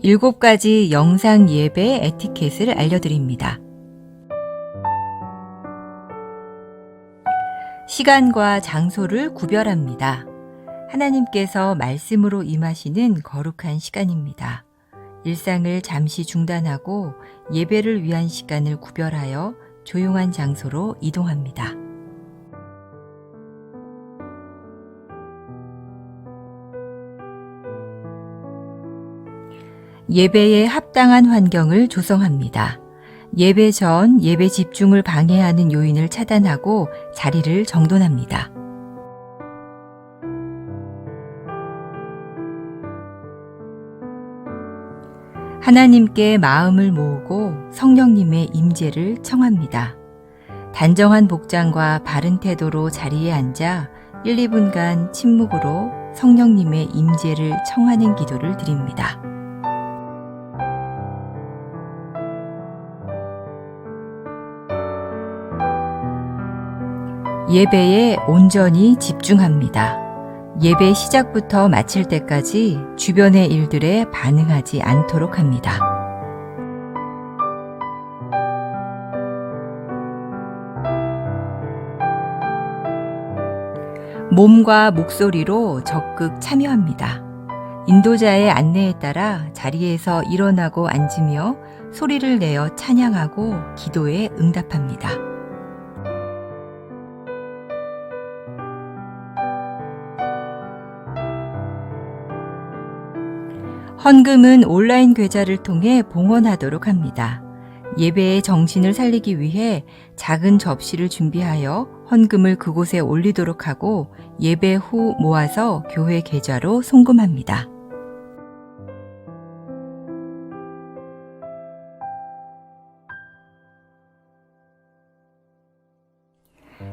7가지 영상 예배 에티켓을 알려드립니다. 시간과 장소를 구별합니다. 하나님께서 말씀으로 임하시는 거룩한 시간입니다. 일상을 잠시 중단하고 예배를 위한 시간을 구별하여 조용한 장소로 이동합니다. 예배에 합당한 환경을 조성합니다. 예배 전 예배 집중을 방해하는 요인을 차단하고 자리를 정돈합니다. 하나님께 마음을 모으고 성령님의 임재를 청합니다. 단정한 복장과 바른 태도로 자리에 앉아 1, 2분간 침묵으로 성령님의 임재를 청하는 기도를 드립니다. 예배에 온전히 집중합니다. 예배 시작부터 마칠 때까지 주변의 일들에 반응하지 않도록 합니다. 몸과 목소리로 적극 참여합니다. 인도자의 안내에 따라 자리에서 일어나고 앉으며 소리를 내어 찬양하고 기도에 응답합니다. 헌금은 온라인 계좌를 통해 봉헌하도록 합니다. 예배의 정신을 살리기 위해 작은 접시를 준비하여 헌금을 그곳에 올리도록 하고 예배 후 모아서 교회 계좌로 송금합니다.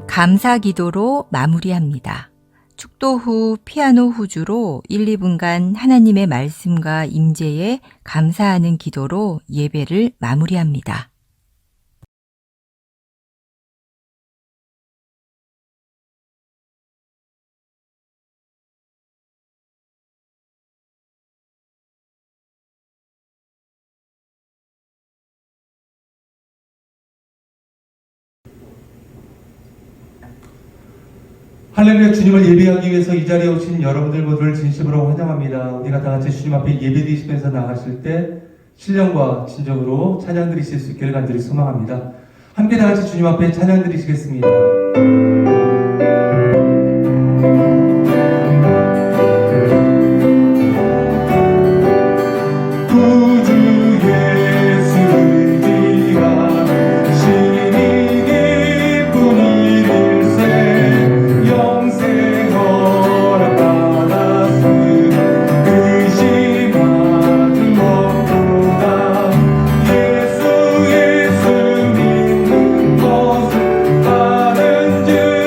감사 기도로 마무리합니다. 축도 후 피아노 후주로 1, 2분간 하나님의 말씀과 임재에 감사하는 기도로 예배를 마무리합니다. 할렐루야. 주님을 예배하기 위해서 이 자리에 오신 여러분들 모두를 진심으로 환영합니다. 우리가 다 같이 주님 앞에 예배드리시면서 나가실 때 신령과 진정으로 찬양 드리실 수 있기를 간절히 소망합니다. 함께 다 같이 주님 앞에 찬양 드리시겠습니다. 예수 믿는 것은 다른 줄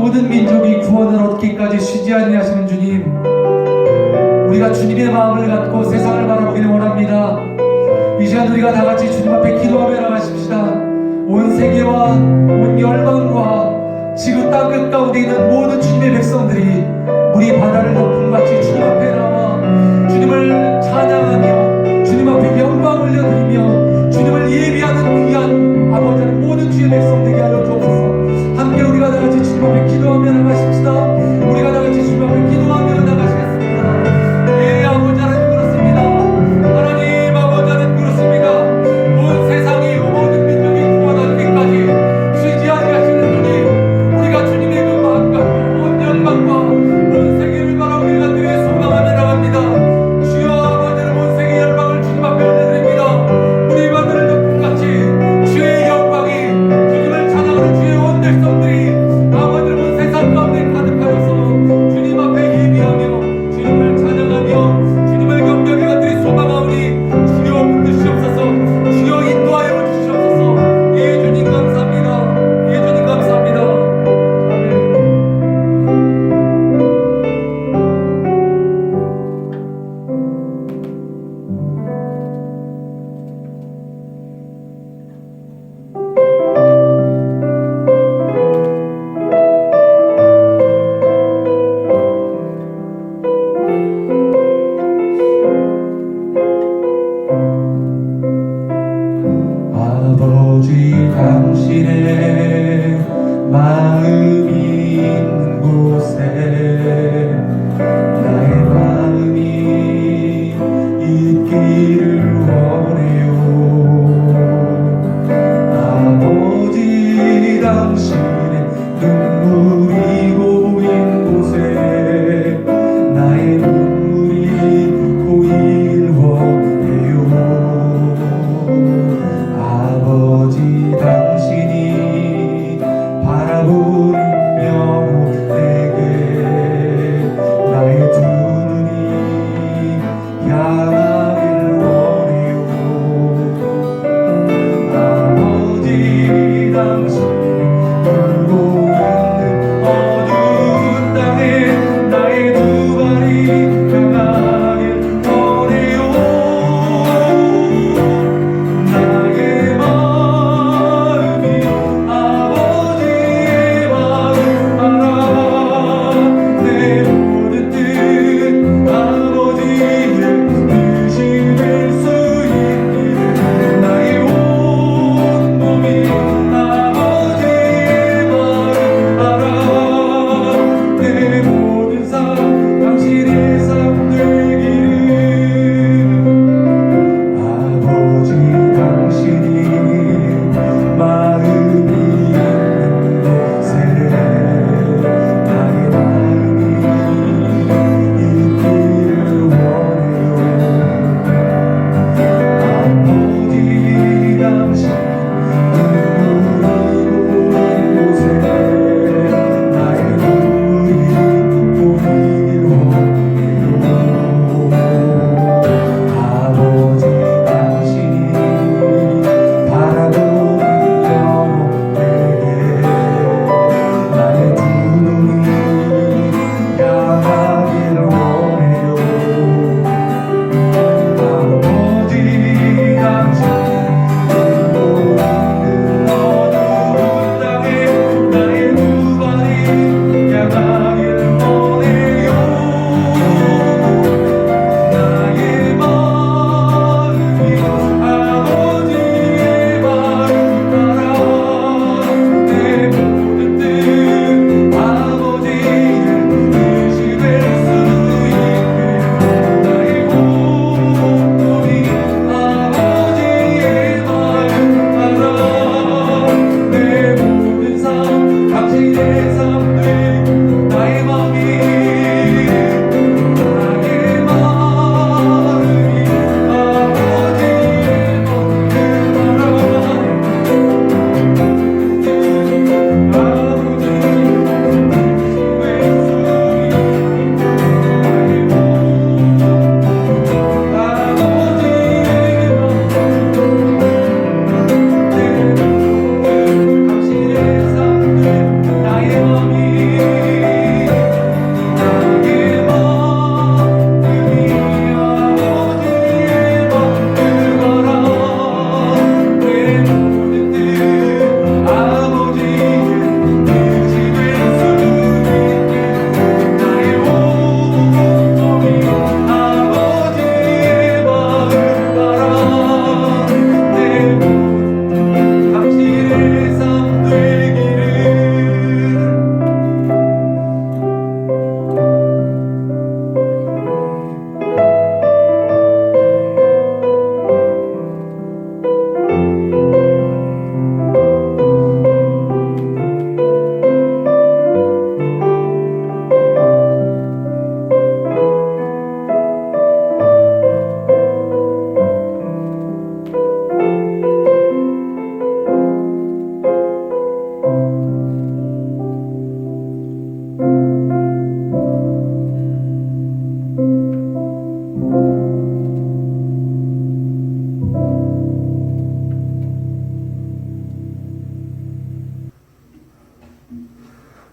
모든 민족이 구원을 얻기까지 쉬지 아니하시는 주님, 우리가 주님의 마음을 갖고 세상을 바라보기를 원합니다. 이 시간 우리가 다 같이 주님 앞에 기도하며 나가십시다. 온 세계와 온 열방과 지구 땅끝 가운데 있는 모든 주님의 백성들이 우리 바다를 덮음같이 주님 앞에 나와 주님을 찬양하며 주님 앞에 영광 올려드리며 주님을 예비하는 귀한 아버지 하나님 모든 주의 백성 되게 하여 주옵소서. 함께 우리가 다 같이 주님 앞에 기도하며 나가십시다. 우리가 다 같이 주님 앞에 기도하며 나가시겠습니다. 예, 아버지 하나님 그렇습니다. 하나님 아버지 하나님 그렇습니다. 온 세상이 모든 민족이 구원하기까지 쉬지 아니하시는 주님, 우리가 주님의 그 마음과 온 열방과 온 세계를 바라보기가 늘 소망하며 나갑니다. 주여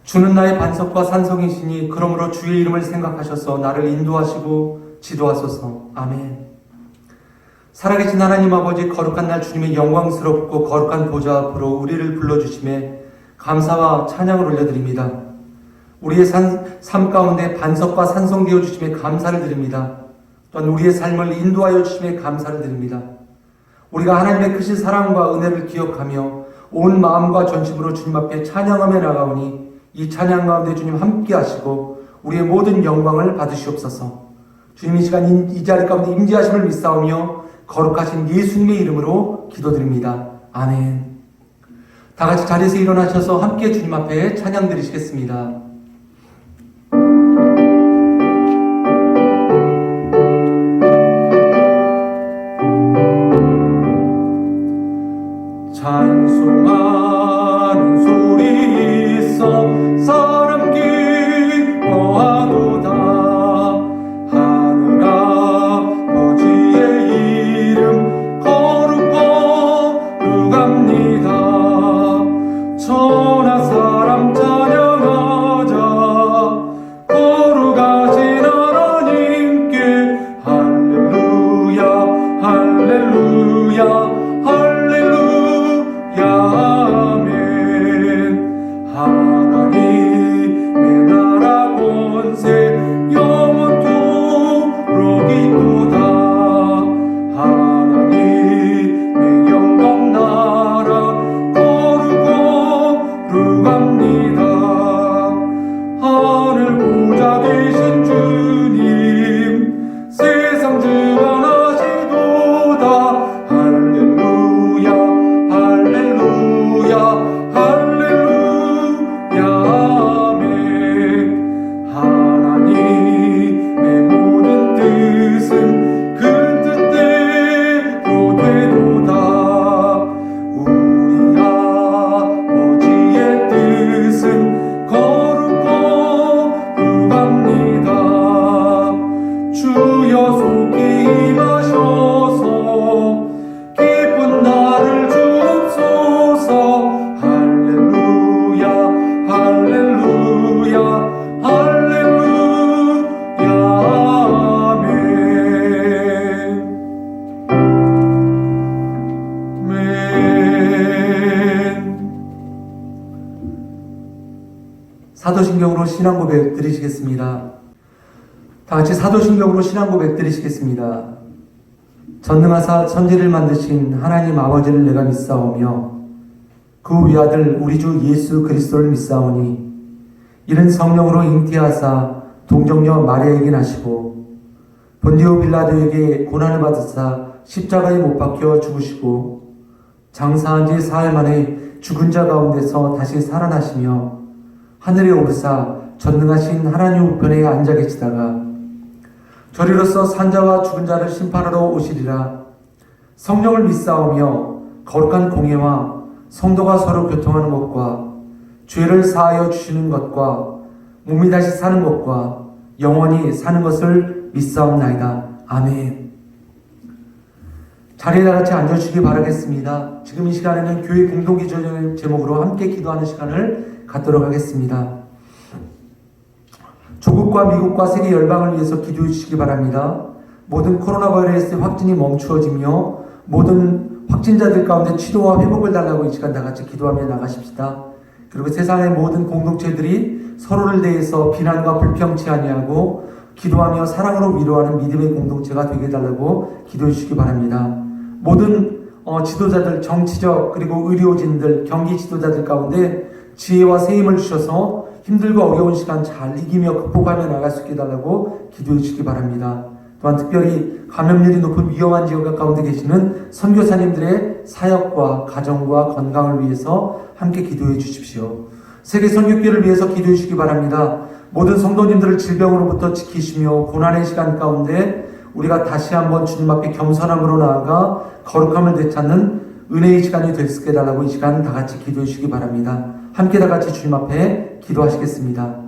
주는 나의 반석과 산성이시니 그러므로 주의 이름을 생각하셔서 나를 인도하시고 지도하소서. 아멘. 살아계신 하나님 아버지, 거룩한 날 주님의 영광스럽고 거룩한 보좌 앞으로 우리를 불러주심에 감사와 찬양을 올려드립니다. 우리의 삶 가운데 반석과 산성되어 주심에 감사를 드립니다. 또한 우리의 삶을 인도하여 주심에 감사를 드립니다. 우리가 하나님의 크신 사랑과 은혜를 기억하며 온 마음과 전심으로 주님 앞에 찬양하며 나가오니 이 찬양 가운데 주님 함께 하시고 우리의 모든 영광을 받으시옵소서. 주님, 이 시간 이 자리 가운데 임재하심을 믿사오며 거룩하신 예수님의 이름으로 기도드립니다. 아멘. 다 같이 자리에서 일어나셔서 함께 주님 앞에 찬양 드리시겠습니다. 찬송하는 소리 있어 사람 기뻐하도다. 하늘 아버지의 이름 거룩거룩합니다. 천하 사람 찬양하자. 거룩하신 하나님께 할렐루야 할렐루야 하나님의 나라 권세 영원토록 있도다. 하나님의 영광 나라 거룩거룩합니다. 하늘 보좌 되신 주님 세상 주관하시도다. 할렐루야 할렐루야 하나님의 모든 뜻은 그 뜻대로 되도다. 우리 아버지의 뜻은 거룩거룩합니다. 주여 속히 임하셔서 기쁜 날을 주옵소서. 할렐루야 할렐루야 할렐루야 아멘. 사도신경으로 신앙 고백 드리시겠습니다. 다 같이 사도신경으로 신앙 고백 드리시겠습니다. 전능하사 천지를 만드신 하나님 아버지를 내가 믿사오며 그 외아들 우리 주 예수 그리스도를 믿사오니 이는 성령으로 잉태하사 동정녀 마리아에게 나시고 본디오 빌라도에게 고난을 받으사 십자가에 못 박혀 죽으시고 장사한 지 사흘 만에 죽은 자 가운데서 다시 살아나시며 하늘에 오르사 전능하신 하나님 우편에 앉아 계시다가 저리로서 산자와 죽은 자를 심판하러 오시리라. 성령을 믿사오며 거룩한 공예와 성도가 서로 교통하는 것과 죄를 사하여 주시는 것과 몸이 다시 사는 것과 영원히 사는 것을 믿사옵나이다. 아멘. 자리에 다같이 앉아주시기 바라겠습니다. 지금 이 시간에는 교회 공동기도 제목으로 함께 기도하는 시간을 갖도록 하겠습니다. 조국과 미국과 세계 열방을 위해서 기도해 주시기 바랍니다. 모든 코로나 바이러스 확진이 멈추어지며 모든 확진자들 가운데 치료와 회복을 달라고 이 시간 다같이 기도하며 나가십시다. 그리고 세상의 모든 공동체들이 서로를 대해서 비난과 불평치 아니하고 기도하며 사랑으로 위로하는 믿음의 공동체가 되게 해달라고 기도해 주시기 바랍니다. 모든 지도자들, 정치적 그리고 의료진들, 경기 지도자들 가운데 지혜와 세임을 주셔서 힘들고 어려운 시간 잘 이기며 극복하며 나갈 수 있게 해달라고 기도해 주시기 바랍니다. 또한 특별히 감염률이 높은 위험한 지역 가운데 계시는 선교사님들의 사역과 가정과 건강을 위해서 함께 기도해 주십시오. 세계 선교교회를 위해서 기도해 주시기 바랍니다. 모든 성도님들을 질병으로부터 지키시며 고난의 시간 가운데 우리가 다시 한번 주님 앞에 겸손함으로 나아가 거룩함을 되찾는 은혜의 시간이 될 수 있게 해달라고 이 시간 다 같이 기도해 주시기 바랍니다. 함께 다 같이 주님 앞에 기도하시겠습니다.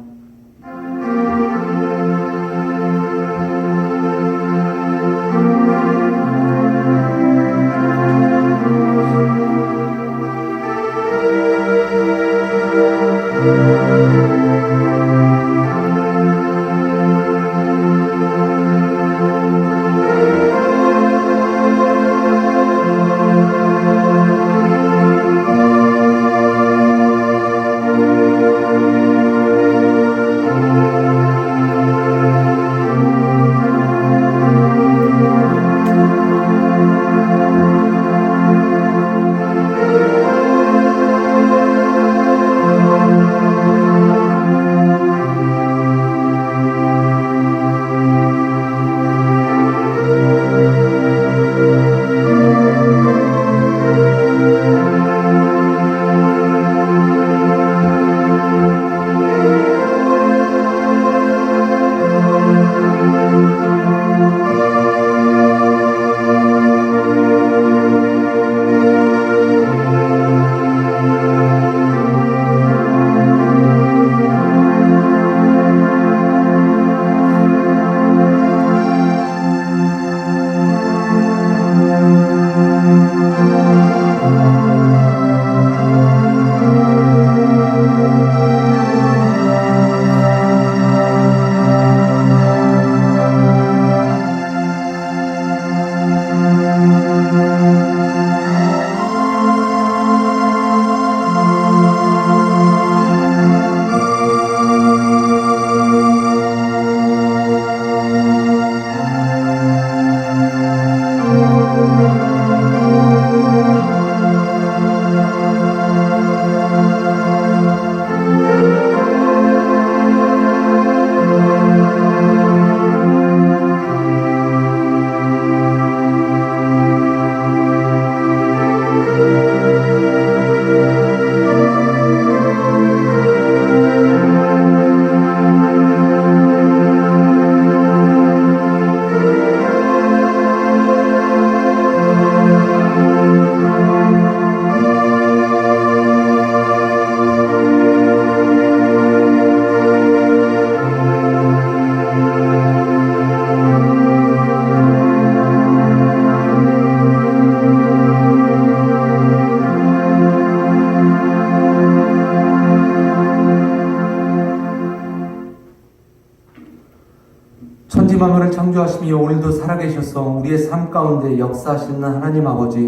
하늘지 만물을 창조하시며 오늘도 살아계셔서 우리의 삶 가운데 역사하시는 하나님 아버지,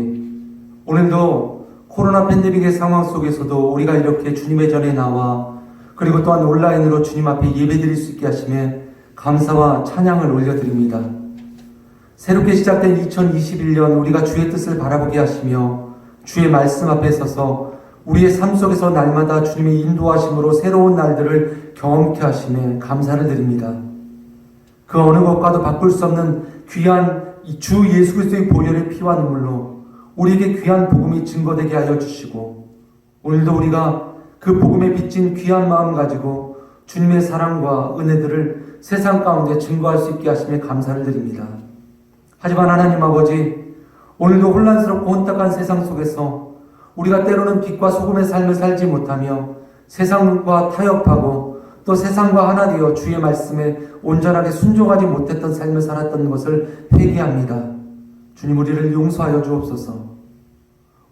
오늘도 코로나 팬데믹의 상황 속에서도 우리가 이렇게 주님의 전에 나와 그리고 또한 온라인으로 주님 앞에 예배드릴 수 있게 하심에 감사와 찬양을 올려드립니다. 새롭게 시작된 2021년 우리가 주의 뜻을 바라보게 하시며 주의 말씀 앞에 서서 우리의 삶 속에서 날마다 주님의 인도하심으로 새로운 날들을 경험케 하심에 감사를 드립니다. 그 어느 것과도 바꿀 수 없는 귀한 주 예수 그리스도의 보혈의 피와 눈물로 우리에게 귀한 복음이 증거되게 하여 주시고, 오늘도 우리가 그 복음에 빚진 귀한 마음 가지고 주님의 사랑과 은혜들을 세상 가운데 증거할 수 있게 하심에 감사를 드립니다. 하지만 하나님 아버지, 오늘도 혼란스럽고 혼탁한 세상 속에서 우리가 때로는 빛과 소금의 삶을 살지 못하며 세상과 타협하고 또 세상과 하나 되어 주의 말씀에 온전하게 순종하지 못했던 삶을 살았던 것을 회개합니다. 주님, 우리를 용서하여 주옵소서.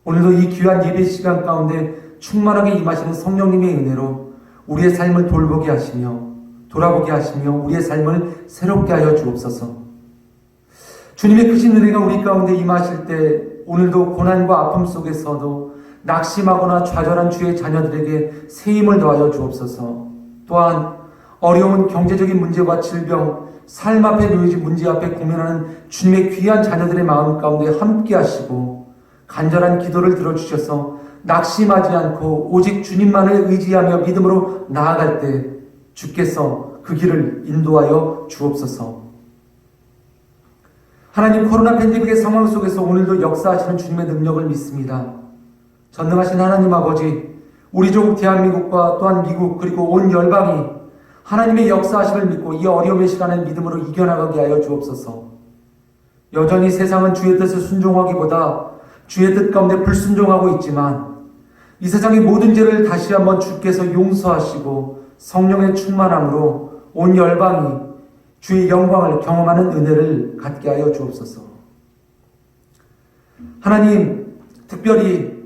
오늘도 이 귀한 예배 시간 가운데 충만하게 임하시는 성령님의 은혜로 우리의 삶을 돌보게 하시며 돌아보게 하시며 우리의 삶을 새롭게 하여 주옵소서. 주님의 크신 은혜가 우리 가운데 임하실 때 오늘도 고난과 아픔 속에서도 낙심하거나 좌절한 주의 자녀들에게 새 힘을 더하여 주옵소서. 또한 어려운 경제적인 문제와 질병, 삶 앞에 놓여진 문제 앞에 고민하는 주님의 귀한 자녀들의 마음 가운데 함께 하시고 간절한 기도를 들어주셔서 낙심하지 않고 오직 주님만을 의지하며 믿음으로 나아갈 때 주께서 그 길을 인도하여 주옵소서. 하나님, 코로나 팬데믹의 상황 속에서 오늘도 역사하시는 주님의 능력을 믿습니다. 전능하신 하나님 아버지, 우리 조국 대한민국과 또한 미국 그리고 온 열방이 하나님의 역사하심을 믿고 이 어려움의 시간을 믿음으로 이겨나가게 하여 주옵소서. 여전히 세상은 주의 뜻을 순종하기보다 주의 뜻 가운데 불순종하고 있지만 이 세상의 모든 죄를 다시 한번 주께서 용서하시고 성령의 충만함으로 온 열방이 주의 영광을 경험하는 은혜를 갖게 하여 주옵소서. 하나님, 특별히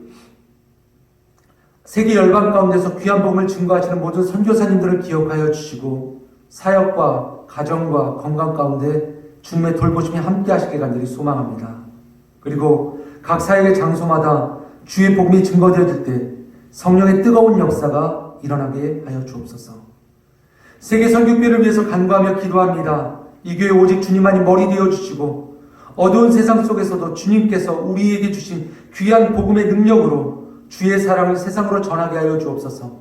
세계 열방 가운데서 귀한 복음을 증거하시는 모든 선교사님들을 기억하여 주시고 사역과 가정과 건강 가운데 주님의 돌보심이 함께 하시길 간절히 소망합니다. 그리고 각 사역의 장소마다 주의 복음이 증거되어질 때 성령의 뜨거운 역사가 일어나게 하여 주옵소서. 세계 선교회를 위해서 간구하며 기도합니다. 이 교회 오직 주님만이 머리 되어 주시고 어두운 세상 속에서도 주님께서 우리에게 주신 귀한 복음의 능력으로 주의 사랑을 세상으로 전하게 하여 주옵소서.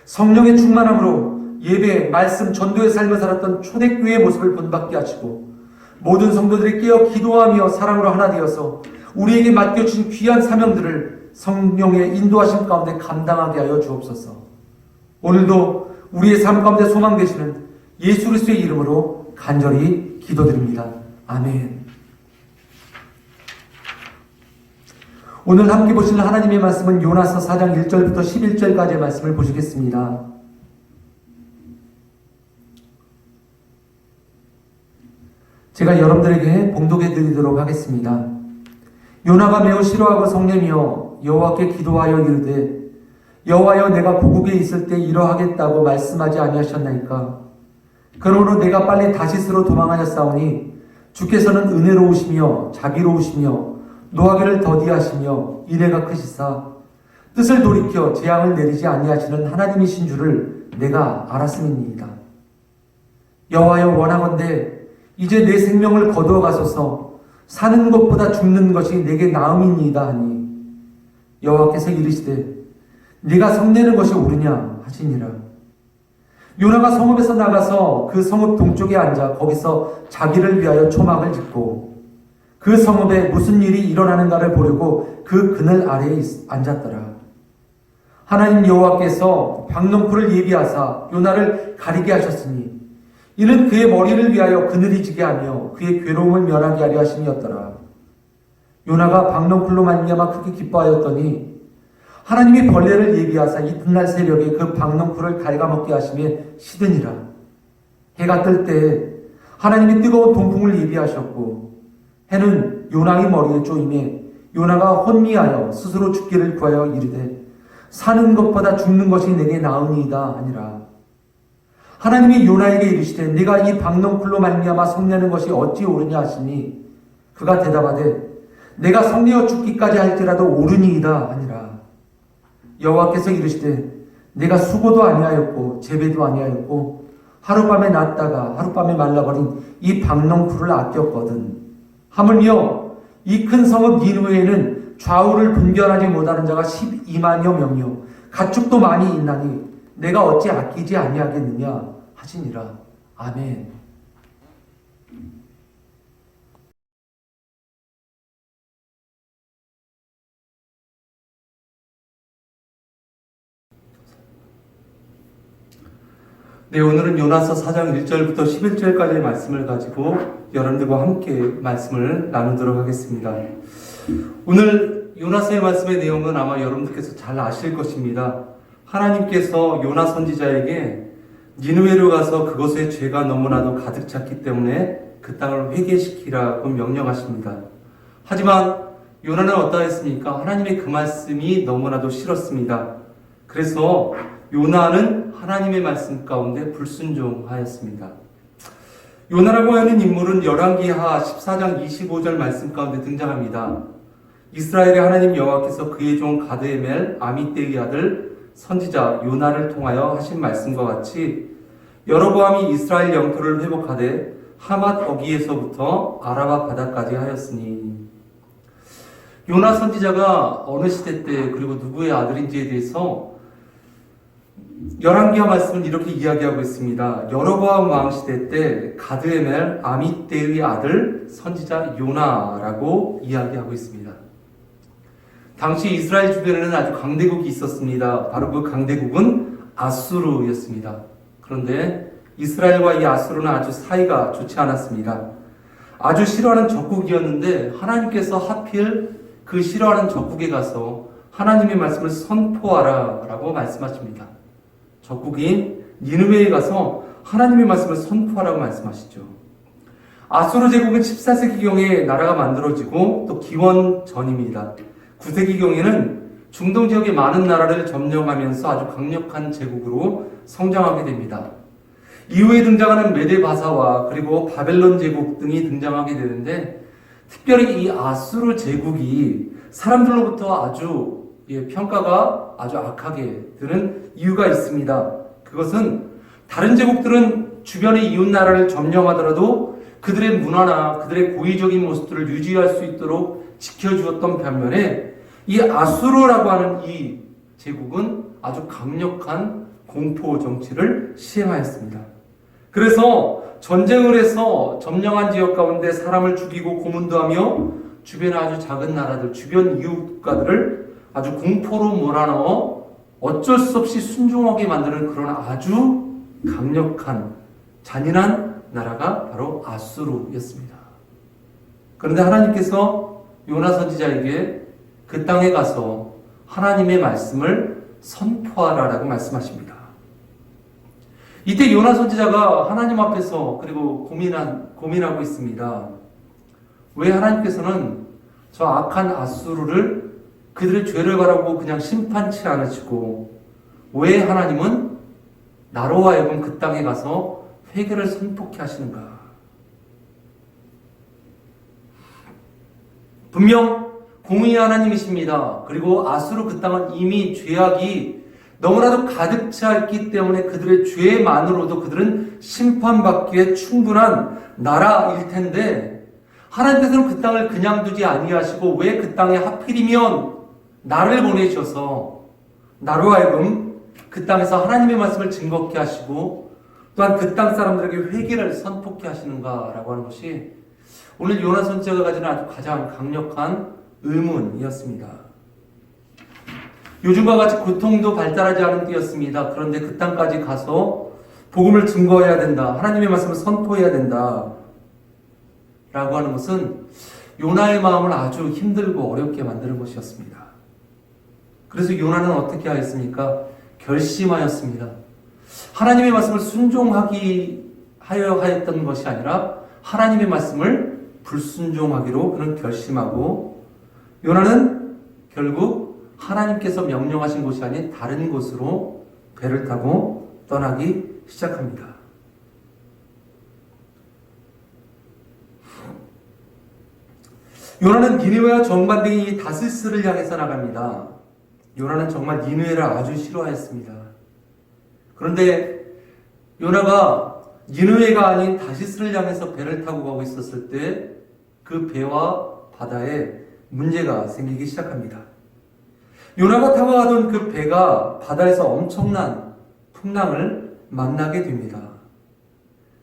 성령의 충만함으로 예배, 말씀, 전도의 삶을 살았던 초대교회의 모습을 본받게 하시고 모든 성도들이 깨어 기도하며 사랑으로 하나 되어서 우리에게 맡겨주신 귀한 사명들을 성령의 인도하심 가운데 감당하게 하여 주옵소서. 오늘도 우리의 삶 가운데 소망 되시는 예수 그리스도의 이름으로 간절히 기도드립니다. 아멘. 오늘 함께 보실 하나님의 말씀은 요나서 4장 1절부터 11절까지의 말씀을 보시겠습니다. 제가 여러분들에게 봉독해 드리도록 하겠습니다. 요나가 매우 싫어하고 성내며 여호와께 기도하여 이르되 여호와여, 내가 고국에 있을 때 이러하겠다고 말씀하지 아니하셨나이까? 그러므로 내가 빨리 다시스로 도망하였사오니 주께서는 은혜로우시며 자비로우시며 노하기를 더디하시며 인애가 크시사 뜻을 돌이켜 재앙을 내리지 아니하시는 하나님이신 줄을 내가 알았음이니이다. 여호와여, 원하건대 이제 내 생명을 거두어 가소서. 사는 것보다 죽는 것이 내게 나음이니이다 하니 여호와께서 이르시되 네가 성내는 것이 옳으냐 하시니라. 요나가 성읍에서 나가서 그 성읍 동쪽에 앉아 거기서 자기를 위하여 초막을 짓고 그 성읍에 무슨 일이 일어나는가를 보려고 그 그늘 아래에 앉았더라. 하나님 여호와께서 박넝쿨을 예비하사 요나를 가리게 하셨으니 이는 그의 머리를 위하여 그늘이 지게 하며 그의 괴로움을 면하게 하려 하심이었더라. 요나가 박넝쿨로 말미암아 크게 기뻐하였더니 하나님이 벌레를 예비하사 이튿날 새벽에 그 박넝쿨을 갉아먹게 하심에 시드니라. 해가 뜰 때 하나님이 뜨거운 동풍을 예비하셨고 해는 요나의 머리에 쪼임에 요나가 혼미하여 스스로 죽기를 구하여 이르되 사는 것보다 죽는 것이 내게 나으니이다 하니라. 하나님이 요나에게 이르시되 네가 이 박농쿨로 말미암아 성내는 것이 어찌 옳으냐 하시니 그가 대답하되 내가 성내어 죽기까지 할지라도 옳으니이다 하니라. 여호와께서 이르시되 내가 수고도 아니하였고 재배도 아니하였고 하룻밤에 났다가 하룻밤에 말라버린 이 박농쿨을 아꼈거든. 하물며 이 큰 성읍 니느웨에는 좌우를 분별하지 못하는 자가 12만여 명이요 가축도 많이 있나니 내가 어찌 아끼지 아니하겠느냐 하시니라. 아멘. 네, 오늘은 요나서 4장 1절부터 11절까지의 말씀을 가지고 여러분들과 함께 말씀을 나누도록 하겠습니다. 오늘 요나서의 말씀의 내용은 아마 여러분들께서 잘 아실 것입니다. 하나님께서 요나 선지자에게 니느웨로 가서 그곳에 죄가 너무나도 가득 찼기 때문에 그 땅을 회개시키라고 명령하십니다. 하지만 요나는 어떠했습니까? 하나님의 그 말씀이 너무나도 싫었습니다. 그래서 요나는 하나님의 말씀 가운데 불순종하였습니다. 요나라고 하는 인물은 열왕기하 14장 25절 말씀 가운데 등장합니다. 이스라엘의 하나님 여호와께서 그의 종 가드에멜 아미떼의 아들 선지자 요나를 통하여 하신 말씀과 같이 여로보암이 이스라엘 영토를 회복하되 하맛 어기에서부터 아라바 바다까지 하였으니, 요나 선지자가 어느 시대 때 그리고 누구의 아들인지에 대해서 열왕기하 말씀은 이렇게 이야기하고 있습니다. 여로보암 왕 시대 때 가드에멜 아미떼의 아들 선지자 요나라고 이야기하고 있습니다. 당시 이스라엘 주변에는 아주 강대국이 있었습니다. 바로 그 강대국은 아수르였습니다. 그런데 이스라엘과 이 아수르는 아주 사이가 좋지 않았습니다. 아주 싫어하는 적국이었는데 하나님께서 하필 그 싫어하는 적국에 가서 하나님의 말씀을 선포하라 라고 말씀하십니다. 적국인 니느웨에 가서 하나님의 말씀을 선포하라고 말씀하시죠. 아수르 제국은 14세기경에 나라가 만들어지고 또 기원 전입니다. 9세기경에는 중동 지역의 많은 나라를 점령하면서 아주 강력한 제국으로 성장하게 됩니다. 이후에 등장하는 메데바사와 그리고 바벨론 제국 등이 등장하게 되는데, 특별히 이 아수르 제국이 사람들로부터 아주 평가가 아주 악하게 드는 이유가 있습니다. 그것은 다른 제국들은 주변의 이웃 나라를 점령하더라도 그들의 문화나 그들의 고의적인 모습들을 유지할 수 있도록 지켜주었던 반면에 이 아수르라고 하는 이 제국은 아주 강력한 공포 정치를 시행하였습니다. 그래서 전쟁을 해서 점령한 지역 가운데 사람을 죽이고 고문도 하며 주변의 아주 작은 나라들, 주변 이웃 국가들을 아주 공포로 몰아넣어 어쩔 수 없이 순종하게 만드는 그런 아주 강력한 잔인한 나라가 바로 아수르였습니다. 그런데 하나님께서 요나 선지자에게 그 땅에 가서 하나님의 말씀을 선포하라라고 말씀하십니다. 이때 요나 선지자가 하나님 앞에서 그리고 고민하고 있습니다. 왜 하나님께서는 저 악한 아수르를 그들의 죄를 바라고 그냥 심판치 않으시고 왜 하나님은 나로 하여금 그 땅에 가서 회개를 선포케 하시는가? 분명 공의의 하나님이십니다. 그리고 아수르 그 땅은 이미 죄악이 너무나도 가득 차 있기 때문에 그들의 죄만으로도 그들은 심판받기에 충분한 나라일 텐데, 하나님께서는 그 땅을 그냥 두지 아니하시고 왜 그 땅에 하필이면 나를 보내셔서 나로 하여금 그 땅에서 하나님의 말씀을 증거케 하시고 또한 그 땅 사람들에게 회개를 선포케 하시는가라고 하는 것이 오늘 요나 선지자가 가지는 아주 가장 강력한 의문이었습니다. 요즘과 같이 고통도 발달하지 않은 때였습니다. 그런데 그 땅까지 가서 복음을 증거해야 된다, 하나님의 말씀을 선포해야 된다 라고 하는 것은 요나의 마음을 아주 힘들고 어렵게 만드는 것이었습니다. 그래서 요나는 어떻게 하였습니까? 결심하였습니다. 하나님의 말씀을 순종하기 하여 하였던 것이 아니라 하나님의 말씀을 불순종하기로 그는 결심하고, 요나는 결국 하나님께서 명령하신 곳이 아닌 다른 곳으로 배를 타고 떠나기 시작합니다. 요나는 니느웨와 정반대인 이 다시스를 향해서 나갑니다. 요나는 정말 니느웨를 아주 싫어했습니다. 그런데 요나가 니느웨가 아닌 다시스를 향해서 배를 타고 가고 있었을 때 그 배와 바다에 문제가 생기기 시작합니다. 요나가 타고 가던 그 배가 바다에서 엄청난 풍랑을 만나게 됩니다.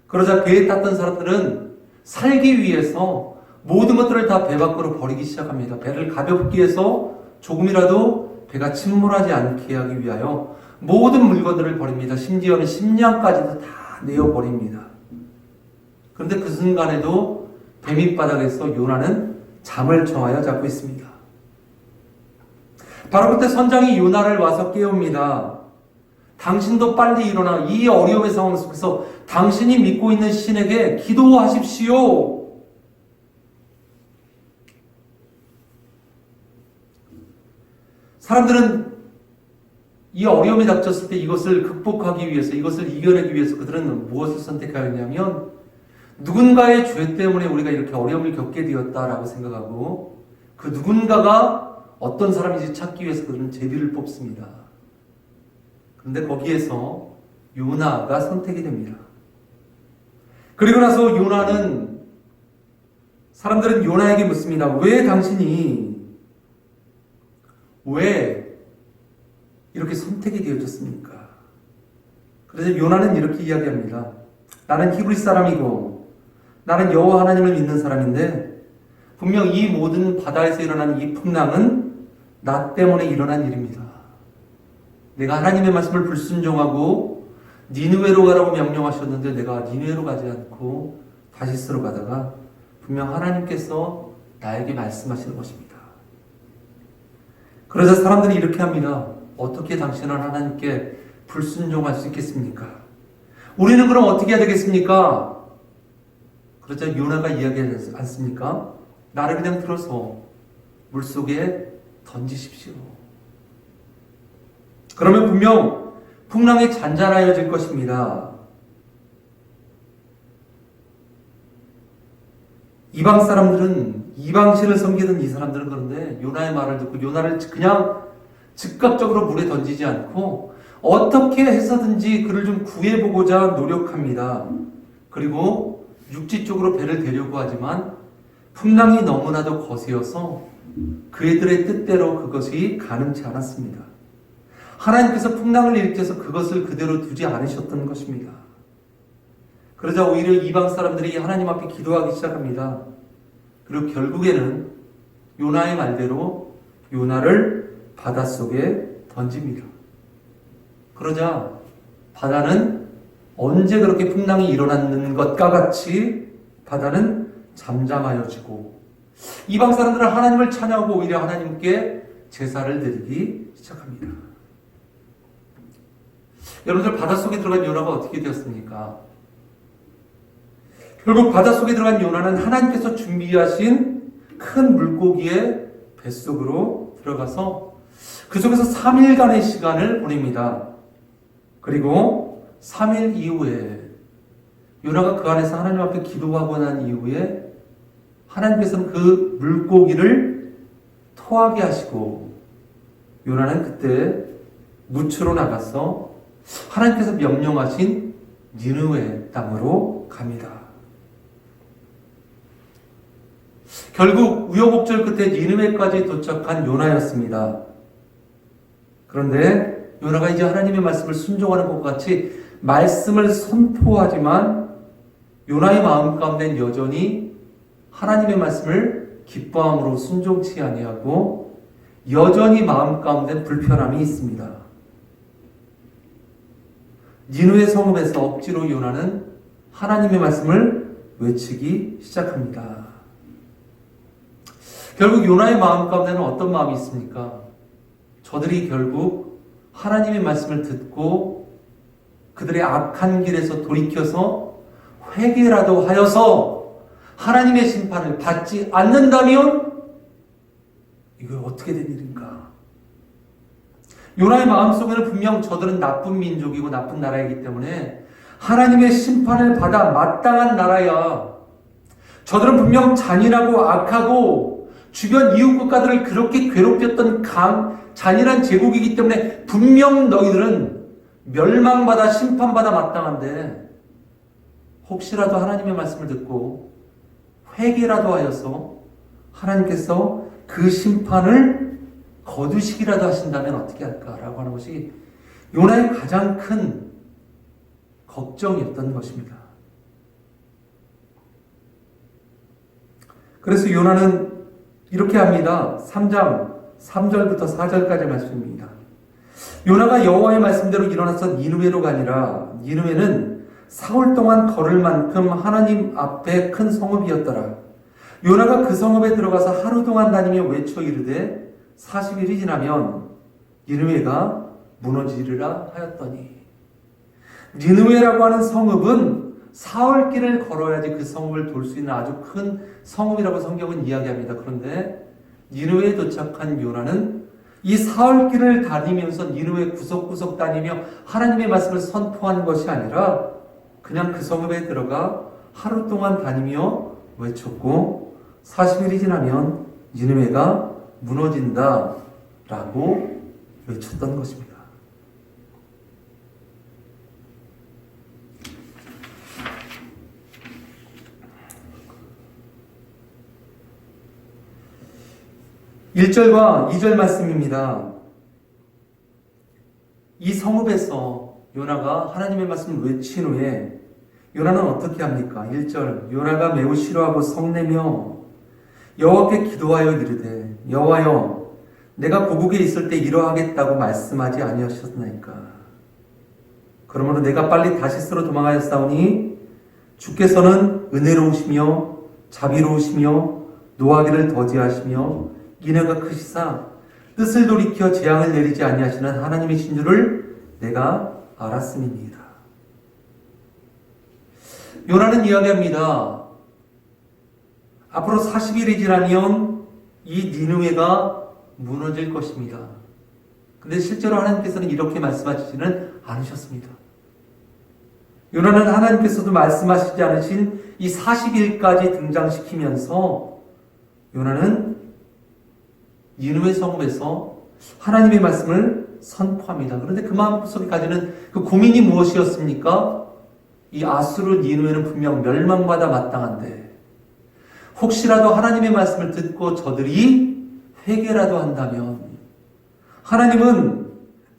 그러자 배에 탔던 사람들은 살기 위해서 모든 것들을 다 배 밖으로 버리기 시작합니다. 배를 가볍게 해서 조금이라도 배가 침몰하지 않게 하기 위하여 모든 물건들을 버립니다. 심지어는 식량까지도 다 내어버립니다. 그런데 그 순간에도 배 밑바닥에서 요나는 잠을 청하여 자고 있습니다. 바로 그때 선장이 요나를 와서 깨웁니다. 당신도 빨리 일어나 이 어려움의 상황 속에서 당신이 믿고 있는 신에게 기도하십시오. 사람들은 이 어려움이 닥쳤을 때 이것을 극복하기 위해서, 이것을 이겨내기 위해서 그들은 무엇을 선택하였냐면 누군가의 죄 때문에 우리가 이렇게 어려움을 겪게 되었다라고 생각하고 그 누군가가 어떤 사람인지 찾기 위해서 그들은 제비를 뽑습니다. 그런데 거기에서 요나가 선택이 됩니다. 그리고 나서 요나는 사람들은 요나에게 묻습니다. 왜 당신이 왜 이렇게 선택이 되어졌습니까? 그래서 요나는 이렇게 이야기합니다. 나는 히브리 사람이고 나는 여호와 하나님을 믿는 사람인데 분명 이 모든 바다에서 일어난 이 풍랑은 나 때문에 일어난 일입니다. 내가 하나님의 말씀을 불순종하고 니느웨로 가라고 명령하셨는데 내가 니느웨로 가지 않고 다시스로 가다가 분명 하나님께서 나에게 말씀하시는 것입니다. 그러자 사람들이 이렇게 합니다. 어떻게 당신은 하나님께 불순종할 수 있겠습니까? 우리는 그럼 어떻게 해야 되겠습니까? 그러자 요나가 이야기하지 않습니까? 나를 그냥 들어서 물속에 던지십시오. 그러면 분명 풍랑이 잔잔하여질 것입니다. 이방 사람들은, 이방신을 섬기던 이 사람들은 그런데 요나의 말을 듣고 요나를 그냥 즉각적으로 물에 던지지 않고 어떻게 해서든지 그를 좀 구해보고자 노력합니다. 그리고 육지 쪽으로 배를 대려고 하지만 풍랑이 너무나도 거세어서 그들의 뜻대로 그것이 가능치 않았습니다. 하나님께서 풍랑을 일으켜서 그것을 그대로 두지 않으셨던 것입니다. 그러자 오히려 이방 사람들이 하나님 앞에 기도하기 시작합니다. 그리고 결국에는 요나의 말대로 요나를 바닷속에 던집니다. 그러자 바다는 언제 그렇게 풍랑이 일어났는 것과 같이 바다는 잠잠하여지고 이방 사람들은 하나님을 찬양하고 오히려 하나님께 제사를 드리기 시작합니다. 여러분들 바닷속에 들어간 요나가 어떻게 되었습니까? 결국 바닷속에 들어간 요나는 하나님께서 준비하신 큰 물고기의 뱃속으로 들어가서 그 속에서 3일간의 시간을 보냅니다. 그리고 3일 이후에 요나가 그 안에서 하나님 앞에 기도하고 난 이후에 하나님께서는 그 물고기를 토하게 하시고 요나는 그때 무추로 나가서 하나님께서 명령하신 니느웨 땅으로 갑니다. 결국 우여곡절 끝에 니느웨까지 도착한 요나였습니다. 그런데 요나가 이제 하나님의 말씀을 순종하는 것 같이 말씀을 선포하지만 요나의 마음 가운데는 여전히 하나님의 말씀을 기뻐함으로 순종치 아니하고 여전히 마음 가운데 불편함이 있습니다. 니느웨 성읍에서 억지로 요나는 하나님의 말씀을 외치기 시작합니다. 결국 요나의 마음 가운데는 어떤 마음이 있습니까? 저들이 결국 하나님의 말씀을 듣고 그들의 악한 길에서 돌이켜서 회개라도 하여서 하나님의 심판을 받지 않는다면 이거 어떻게 된 일인가? 요나의 마음속에는 분명 저들은 나쁜 민족이고 나쁜 나라이기 때문에 하나님의 심판을 받아 마땅한 나라야. 저들은 분명 잔인하고 악하고 주변 이웃 국가들을 그렇게 괴롭혔던 잔인한 제국이기 때문에 분명 너희들은 멸망받아 심판받아 마땅한데, 혹시라도 하나님의 말씀을 듣고 회개라도 하여서 하나님께서 그 심판을 거두시기라도 하신다면 어떻게 할까라고 하는 것이 요나의 가장 큰 걱정이었던 것입니다. 그래서 요나는 이렇게 합니다. 3장 3절부터 4절까지 말씀입니다. 요나가 여호와의 말씀대로 일어나서 니느웨로 가니라. 니느웨는 사흘 동안 걸을 만큼 하나님 앞에 큰 성읍이었더라. 요나가 그 성읍에 들어가서 하루 동안 다니며 외쳐 이르되 40일이 지나면 니느웨가 무너지리라 하였더니, 니느웨라고 하는 성읍은 사흘길을 걸어야지 그 성읍을 돌 수 있는 아주 큰 성읍이라고 성경은 이야기합니다. 그런데 니느웨에 도착한 요나는 이 사흘길을 다니면서 니느웨 구석구석 다니며 하나님의 말씀을 선포하는 것이 아니라 그냥 그 성읍에 들어가 하루 동안 다니며 외쳤고 40일이 지나면 니느웨가 무너진다 라고 외쳤던 것입니다. 1절과 2절 말씀입니다. 이 성읍에서 요나가 하나님의 말씀을 외친 후에 요나는 어떻게 합니까? 1절, 요나가 매우 싫어하고 성내며 여호와께 기도하여 이르되 여호와여, 내가 고국에 있을 때 이러하겠다고 말씀하지 아니하셨나이까? 그러므로 내가 빨리 다시스로 도망하였사오니 주께서는 은혜로우시며 자비로우시며 노하기를 더디하시며 인애가 크시사 뜻을 돌이켜 재앙을 내리지 아니하시는 하나님이신 줄을 내가 알았음입니다. 요나는 이야기합니다. 앞으로 40일이 지나면 이 니느웨가 무너질 것입니다. 근데 실제로 하나님께서는 이렇게 말씀하시지는 않으셨습니다. 요나는 하나님께서도 말씀하시지 않으신 이 40일까지 등장시키면서 요나는 니느웨 성읍에서 하나님의 말씀을 선포합니다. 그런데 그 마음속에 가지는 그 고민이 무엇이었습니까? 이 아수르 니느웨는 분명 멸망받아 마땅한데 혹시라도 하나님의 말씀을 듣고 저들이 회개라도 한다면 하나님은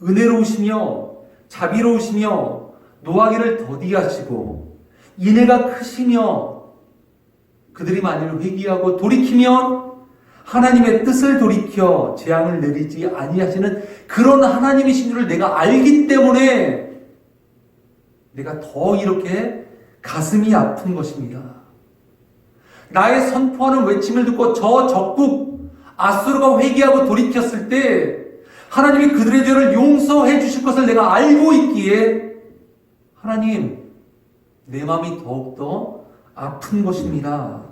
은혜로우시며 자비로우시며 노하기를 더디하시고 인애가 크시며 그들이 만일 회개하고 돌이키면 하나님의 뜻을 돌이켜 재앙을 내리지 아니하시는 그런 하나님이신 줄을 내가 알기 때문에 내가 더 이렇게 가슴이 아픈 것입니다. 나의 선포하는 외침을 듣고 저 적국 아수르가 회개하고 돌이켰을 때 하나님이 그들의 죄를 용서해 주실 것을 내가 알고 있기에 하나님, 내 마음이 더욱더 아픈 것입니다.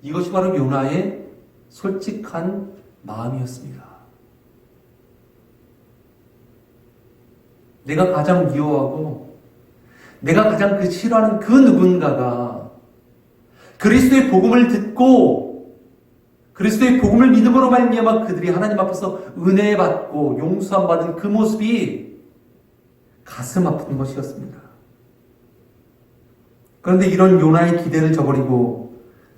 이것이 바로 요나의 솔직한 마음이었습니다. 내가 가장 미워하고 내가 가장 싫어하는 그 누군가가 그리스도의 복음을 듣고 그리스도의 복음을 믿음으로 말미암아 그들이 하나님 앞에서 은혜 받고 용서함 받은 그 모습이 가슴 아픈 것이었습니다. 그런데 이런 요나의 기대를 저버리고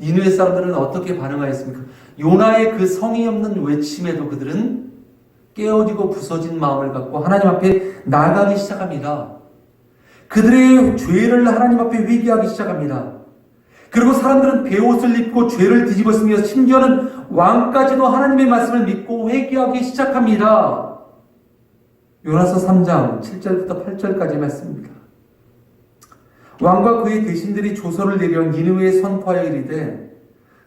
니느웨 사람들은 어떻게 반응하였습니까? 요나의 그 성의 없는 외침에도 그들은 깨어지고 부서진 마음을 갖고 하나님 앞에 나아가기 시작합니다. 그들의 죄를 하나님 앞에 회개하기 시작합니다. 그리고 사람들은 베옷을 입고 죄를 뒤집어 쓰며 심지어는 왕까지도 하나님의 말씀을 믿고 회개하기 시작합니다. 요나서 3장 7절부터 8절까지 말씀입니다. 왕과 그의 대신들이 조서를 내려 니느웨에 선포하여 이르되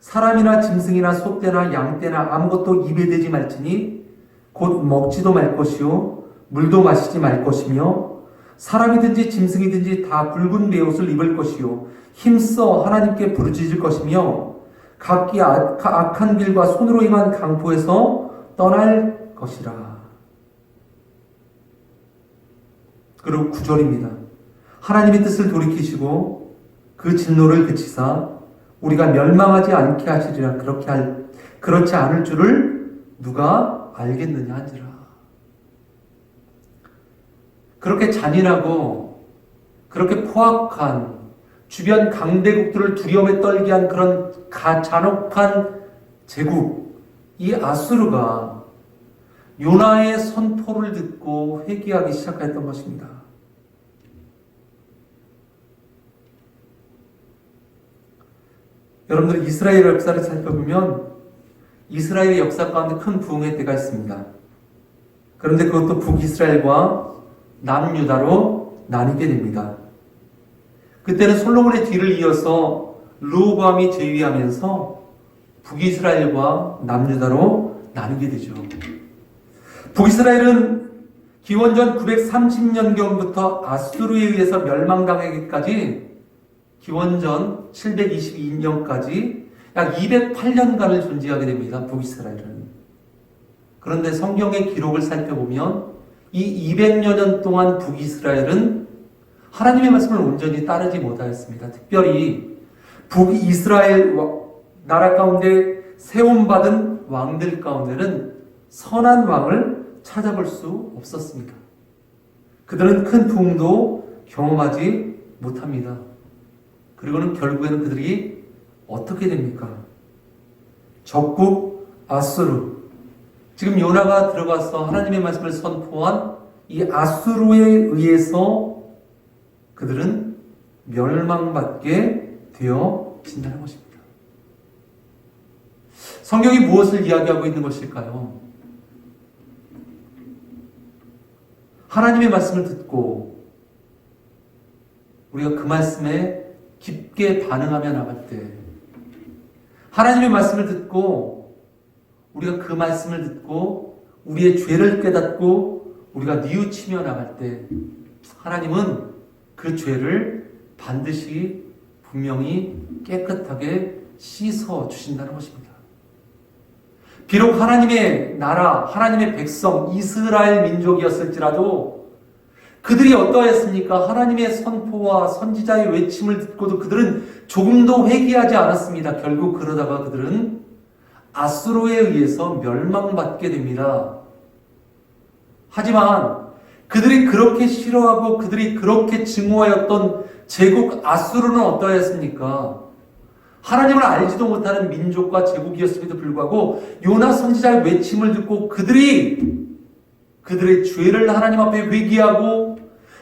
사람이나 짐승이나 소떼나 양떼나 아무것도 입에 대지 말지니 곧 먹지도 말 것이요 물도 마시지 말 것이며 사람이든지 짐승이든지 다 붉은 베옷을 입을 것이요 힘써 하나님께 부르짖을 것이며 각기 악한 길과 손으로 행한 강포에서 떠날 것이라. 그리고 9절입니다. 하나님의 뜻을 돌이키시고 그 진노를 그치사 우리가 멸망하지 않게 하시리라. 그렇지 않을 줄을 누가 알겠느냐 한지라. 그렇게 잔인하고 그렇게 포악한 주변 강대국들을 두려움에 떨게 한 그런 잔혹한 제국, 이 아수르가 요나의 선포를 듣고 회개하기 시작했던 것입니다. 여러분들 이스라엘 역사를 살펴보면 이스라엘의 역사 가운데 큰 부흥의 때가 있습니다. 그런데 그것도 북이스라엘과 남유다로 나뉘게 됩니다. 그때는 솔로몬의 뒤를 이어서 르호보암이 제위하면서 북이스라엘과 남유다로 나누게 되죠. 북이스라엘은 기원전 930년경부터 아수르에 의해서 멸망당하기까지 기원전 722년까지 약 208년간을 존재하게 됩니다. 북이스라엘은. 그런데 성경의 기록을 살펴보면 이 200여 년 동안 북이스라엘은 하나님의 말씀을 온전히 따르지 못하였습니다. 특별히 북이스라엘 나라 가운데 세움받은 왕들 가운데는 선한 왕을 찾아볼 수 없었습니다. 그들은 큰 부흥도 경험하지 못합니다. 그리고는 결국에는 그들이 어떻게 됩니까? 적국 아수르. 지금 요나가 들어가서 하나님의 말씀을 선포한 이 아수르에 의해서 그들은 멸망받게 되어진다는 것입니다. 성경이 무엇을 이야기하고 있는 것일까요? 하나님의 말씀을 듣고 우리가 그 말씀에 깊게 반응하며 나갈 때, 하나님의 말씀을 듣고 우리가 그 말씀을 듣고 우리의 죄를 깨닫고 우리가 뉘우치며 나갈 때 하나님은 그 죄를 반드시 분명히 깨끗하게 씻어 주신다는 것입니다. 비록 하나님의 나라, 하나님의 백성, 이스라엘 민족이었을지라도 그들이 어떠했습니까? 하나님의 선포와 선지자의 외침을 듣고도 그들은 조금도 회개하지 않았습니다. 결국 그러다가 그들은 아수르에 의해서 멸망받게 됩니다. 하지만 그들이 그렇게 싫어하고 그들이 그렇게 증오하였던 제국 아수르는 어떠했습니까? 하나님을 알지도 못하는 민족과 제국이었음에도 불구하고 요나 선지자의 외침을 듣고 그들이 그들의 죄를 하나님 앞에 회개하고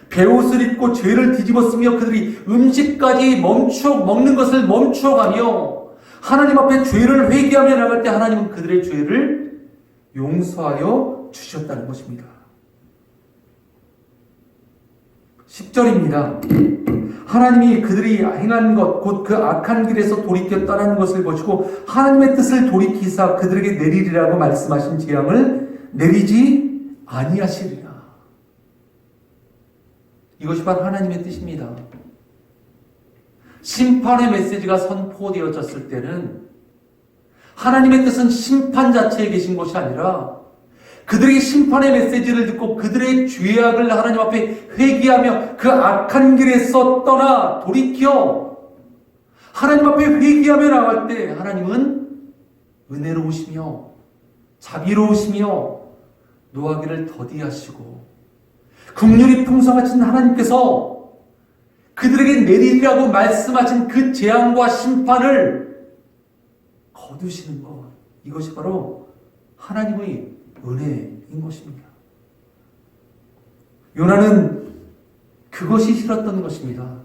베옷을 입고 죄를 뒤집었으며 그들이 음식까지 먹는 것을 멈추어가며 하나님 앞에 죄를 회개하며 나갈 때 하나님은 그들의 죄를 용서하여 주셨다는 것입니다. 10절입니다. 하나님이 그들이 행한 것, 곧 그 악한 길에서 돌이켜 떠나는 것을 보시고 하나님의 뜻을 돌이키사 그들에게 내리리라고 말씀하신 재앙을 내리지 아니하시리라. 이것이 바로 하나님의 뜻입니다. 심판의 메시지가 선포되어졌을 때는 하나님의 뜻은 심판 자체에 계신 것이 아니라 그들의 심판의 메시지를 듣고 그들의 죄악을 하나님 앞에 회개하며 그 악한 길에서 떠나 돌이켜 하나님 앞에 회개하며 나갈 때 하나님은 은혜로우시며 자비로우시며 노하기를 더디하시고 긍휼이 풍성하신 하나님께서 그들에게 내리리라고 말씀하신 그 재앙과 심판을 거두시는 것, 이것이 바로 하나님의 은혜인 것입니다. 요나는 그것이 싫었던 것입니다.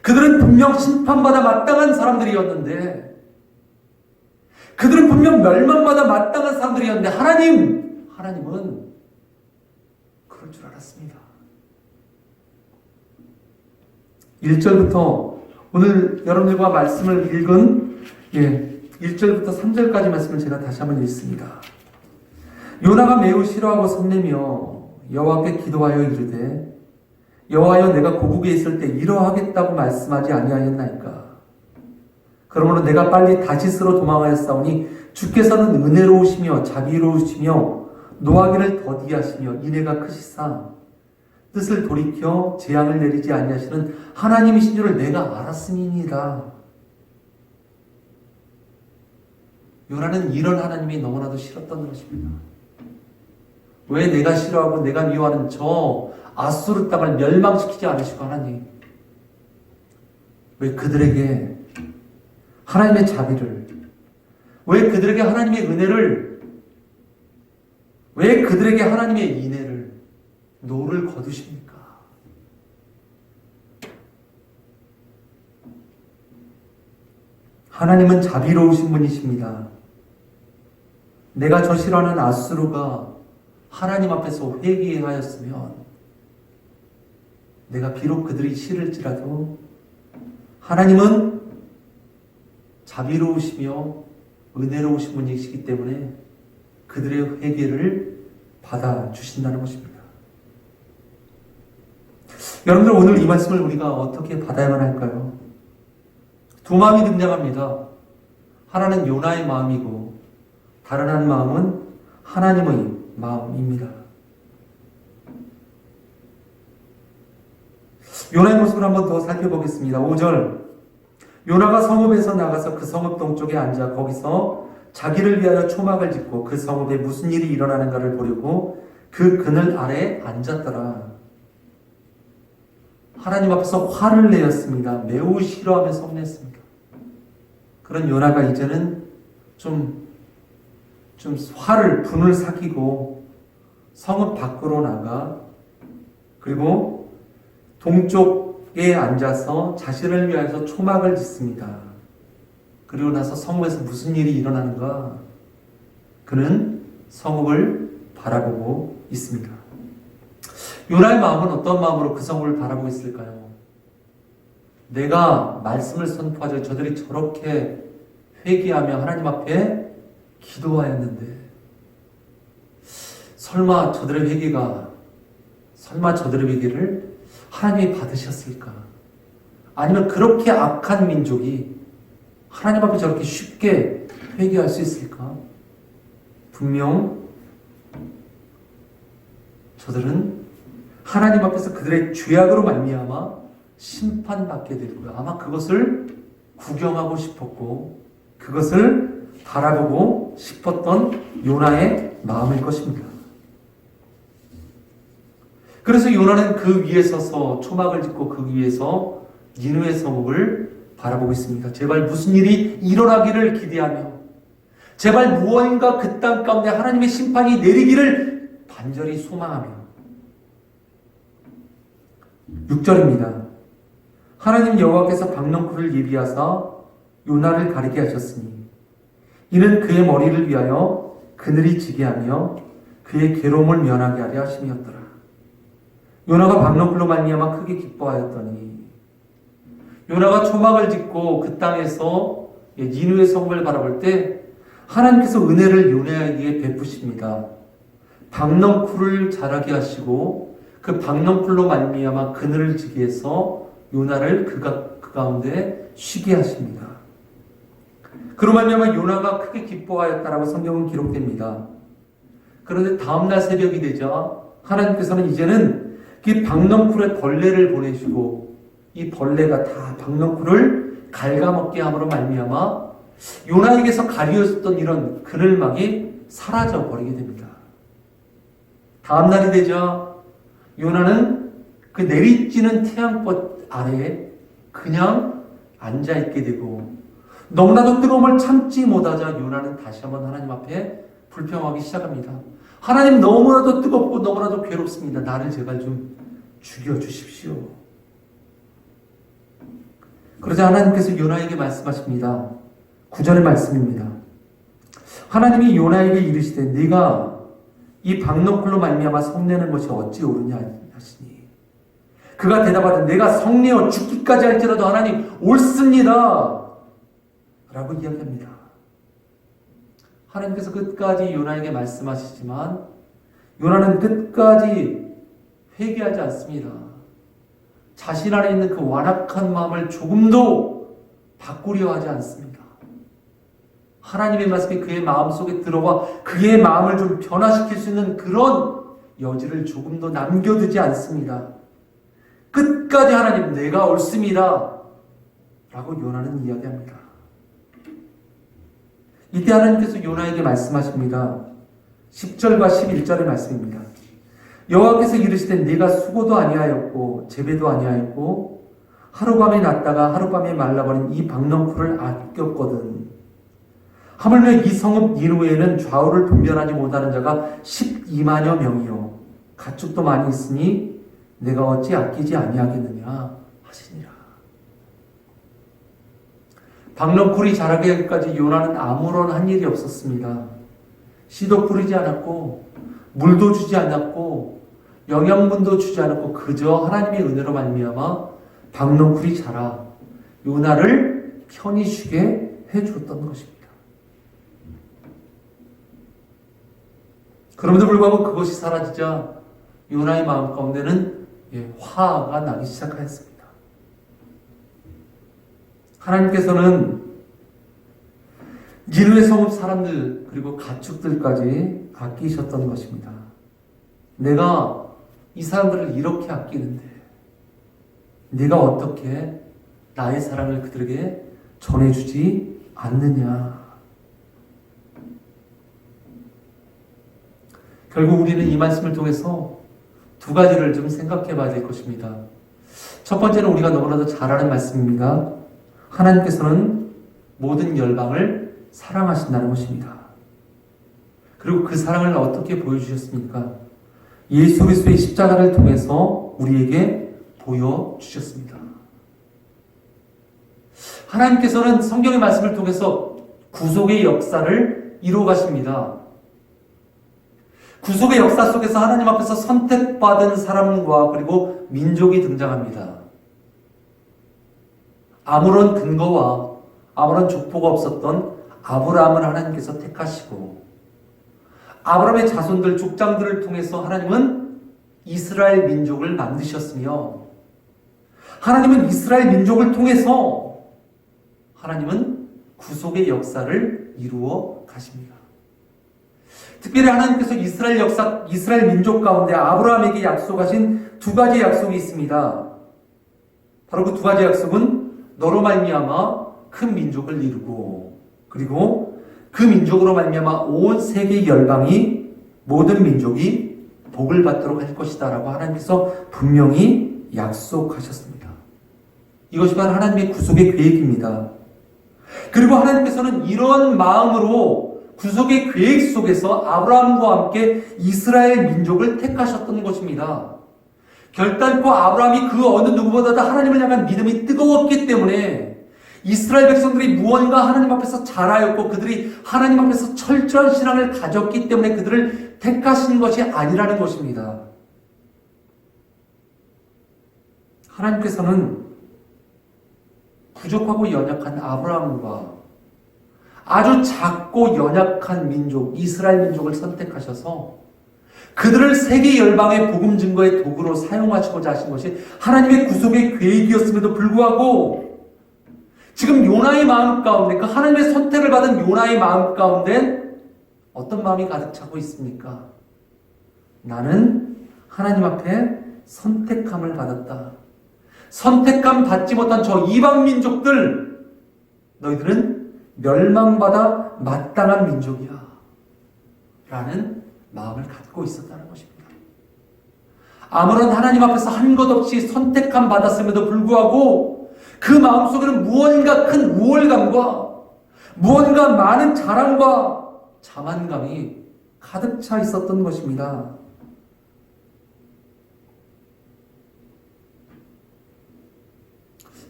그들은 분명 심판받아 마땅한 사람들이었는데, 그들은 분명 멸망받아 마땅한 사람들이었는데 하나님은 그럴 줄 알았습니다. 1절부터 오늘 여러분들과 말씀을 읽은 1절부터 3절까지 말씀을 제가 다시 한번 읽습니다. 요나가 매우 싫어하고 성내며 여호와께 기도하여 이르되 여호와여 내가 고국에 있을 때 이러하겠다고 말씀하지 아니하였나이까. 그러므로 내가 빨리 다시스로 도망하였사오니 주께서는 은혜로우시며 자비로우시며 노하기를 더디하시며 인애가 크시사 뜻을 돌이켜 재앙을 내리지 아니하시는 하나님이신 줄을 내가 알았음이니라. 요나는 이런 하나님이 너무나도 싫었던 것입니다. 왜 내가 싫어하고 내가 미워하는 저 아수르 땅을 멸망시키지 않으시고 하나님, 왜 그들에게 하나님의 자비를, 왜 그들에게 하나님의 은혜를, 왜 그들에게 하나님의 인애를, 노를 거두십니까? 하나님은 자비로우신 분이십니다. 내가 저 싫어하는 아수르가 하나님 앞에서 회개하였으면 내가 비록 그들이 싫을지라도 하나님은 자비로우시며 은혜로우신 분이시기 때문에 그들의 회개를 받아주신다는 것입니다. 여러분들, 오늘 이 말씀을 우리가 어떻게 받아야만 할까요? 두 마음이 등장합니다. 하나는 요나의 마음이고 다른 한 마음은 하나님의 마음입니다. 요나의 모습을 한번 더 살펴보겠습니다. 5절, 요나가 성읍에서 나가서 그 성읍 동쪽에 앉아 거기서 자기를 위하여 초막을 짓고 그 성읍에 무슨 일이 일어나는가를 보려고 그 그늘 아래에 앉았더라. 하나님 앞에서 화를 내었습니다. 매우 싫어하며 성냈습니다. 그런 요나가 이제는 좀 분을 삭히고 성읍 밖으로 나가 그리고 동쪽에 앉아서 자신을 위하여서 초막을 짓습니다. 그리고 나서 성읍에서 무슨 일이 일어나는가? 그는 성읍을 바라보고 있습니다. 요나의 마음은 어떤 마음으로 그 성읍을 바라보고 있을까요? 내가 말씀을 선포하자 저들이 저렇게 회개하며 하나님 앞에 기도하였는데 설마 저들의 회개를 하나님이 받으셨을까? 아니면 그렇게 악한 민족이 하나님 앞에 저렇게 쉽게 회개할 수 있을까? 분명 저들은 하나님 앞에서 그들의 죄악으로 말미암아 심판받게 될 거예요. 아마 그것을 구경하고 싶었고 그것을 바라보고 싶었던 요나의 마음일 것입니다. 그래서 요나는 그 위에 서서 초막을 짓고 그 위에서 니느웨 성읍을 바라보고 있습니다. 제발 무슨 일이 일어나기를 기대하며 제발 무언가 그 땅 가운데 하나님의 심판이 내리기를 간절히 소망하며 6절입니다. 하나님 여호와께서 박넝쿨을 예비하사 요나를 가리게 하셨으니 이는 그의 머리를 위하여 그늘이 지게 하며 그의 괴로움을 면하게 하려 하심이었더라. 요나가 박넝쿨로 말미암아 크게 기뻐하였더니 요나가 초막을 짓고 그 땅에서 니느웨 성읍을 바라볼 때 하나님께서 은혜를 요나에게 베푸십니다. 박넝쿨을 자라게 하시고 그 박넝쿨로 말미암아 그늘을 지게 해서 요나를 그 가운데 쉬게 하십니다. 그로 말미암아 요나가 크게 기뻐하였다라고 성경은 기록됩니다. 그런데 다음날 새벽이 되자 하나님께서는 이제는 그 박넝쿨에 벌레를 보내시고 이 벌레가 다 박넝쿨을 갉아먹게 함으로 말미암아 요나에게서 가려졌던 이런 그늘막이 사라져 버리게 됩니다. 다음날이 되자 요나는 그 내리쬐는 태양볕 아래에 그냥 앉아있게 되고 너무나도 뜨거움을 참지 못하자 요나는 다시 한번 하나님 앞에 불평하기 시작합니다. 하나님, 너무나도 뜨겁고 너무나도 괴롭습니다. 나를 제발 좀 죽여주십시오. 그러자 하나님께서 요나에게 말씀하십니다. 9절의 말씀입니다. 하나님이 요나에게 이르시되 네가 이 박넝쿨로 말미암아 성내는 것이 어찌 옳으냐 하시니 그가 대답하되 내가 성내어 죽기까지 할지라도 하나님 옳습니다 라고 이야기합니다. 하나님께서 끝까지 요나에게 말씀하시지만 요나는 끝까지 회개하지 않습니다. 자신 안에 있는 그 완악한 마음을 조금도 바꾸려 하지 않습니다. 하나님의 말씀이 그의 마음속에 들어와 그의 마음을 좀 변화시킬 수 있는 그런 여지를 조금도 남겨두지 않습니다. 끝까지 하나님 내가 옳습니다 라고 요나는 이야기합니다. 이때 하나님께서 요나에게 말씀하십니다. 10절과 11절의 말씀입니다. 여호와께서 이르시되 네가 수고도 아니하였고 재배도 아니하였고 하룻밤에 났다가 하룻밤에 말라버린 이 박넝쿨을 아꼈거든. 하물며 이 성읍 니느웨에는 좌우를 분별하지 못하는 자가 12만여 명이요 가축도 많이 있으니 내가 어찌 아끼지 아니하겠느냐 하시니라. 박넝쿨이 자라게 하기까지 요나는 아무런 한 일이 없었습니다. 씨도 뿌리지 않았고 물도 주지 않았고 영양분도 주지 않았고 그저 하나님의 은혜로 말미암아 박넝쿨이 자라 요나를 편히 쉬게 해줬던 것입니다. 그럼에도 불구하고 그것이 사라지자 요나의 마음 가운데는 화가 나기 시작하였습니다. 하나님께서는 니느웨 성읍 사람들 그리고 가축들까지 아끼셨던 것입니다. 내가 이 사람들을 이렇게 아끼는데 네가 어떻게 나의 사랑을 그들에게 전해주지 않느냐. 결국 우리는 이 말씀을 통해서 두 가지를 좀 생각해 봐야 될 것입니다. 첫 번째는 우리가 너무나도 잘 아는 말씀입니다. 하나님께서는 모든 열방을 사랑하신다는 것입니다. 그리고 그 사랑을 어떻게 보여주셨습니까? 예수 그리스도의 십자가를 통해서 우리에게 보여주셨습니다. 하나님께서는 성경의 말씀을 통해서 구속의 역사를 이루어 가십니다. 구속의 역사 속에서 하나님 앞에서 선택받은 사람과 그리고 민족이 등장합니다. 아무런 근거와 아무런 족보가 없었던 아브라함을 하나님께서 택하시고 아브라함의 자손들 족장들을 통해서 하나님은 이스라엘 민족을 만드셨으며 하나님은 이스라엘 민족을 통해서 하나님은 구속의 역사를 이루어 가십니다. 특별히 하나님께서 이스라엘 민족 가운데 아브라함에게 약속하신 두 가지 약속이 있습니다. 바로 그 두 가지 약속은 너로 말미암아 큰 민족을 이루고 그리고 그 민족으로 말미암아 온 세계 열방이 모든 민족이 복을 받도록 할 것이다 라고 하나님께서 분명히 약속하셨습니다. 이것이 바로 하나님의 구속의 계획입니다. 그리고 하나님께서는 이런 마음으로 구속의 계획 속에서 아브라함과 함께 이스라엘 민족을 택하셨던 것입니다. 결단코 아브라함이 그 어느 누구보다도 하나님을 향한 믿음이 뜨거웠기 때문에 이스라엘 백성들이 무언가 하나님 앞에서 잘하였고 그들이 하나님 앞에서 철저한 신앙을 가졌기 때문에 그들을 택하신 것이 아니라는 것입니다. 하나님께서는 부족하고 연약한 아브라함과 아주 작고 연약한 민족, 이스라엘 민족을 선택하셔서 그들을 세계 열방의 복음 증거의 도구로 사용하시고자 하신 것이 하나님의 구속의 계획이었음에도 불구하고 지금 요나의 마음 가운데 그 하나님의 선택을 받은 요나의 마음 가운데 어떤 마음이 가득 차고 있습니까? 나는 하나님 앞에 선택함을 받았다. 선택함 받지 못한 저 이방 민족들 너희들은 멸망받아 마땅한 민족이야 라는 마음을 갖고 있었다는 것입니다. 아무런 하나님 앞에서 한 것 없이 선택함 받았음에도 불구하고 그 마음속에는 무언가 큰 우월감과 무언가 많은 자랑과 자만감이 가득 차 있었던 것입니다.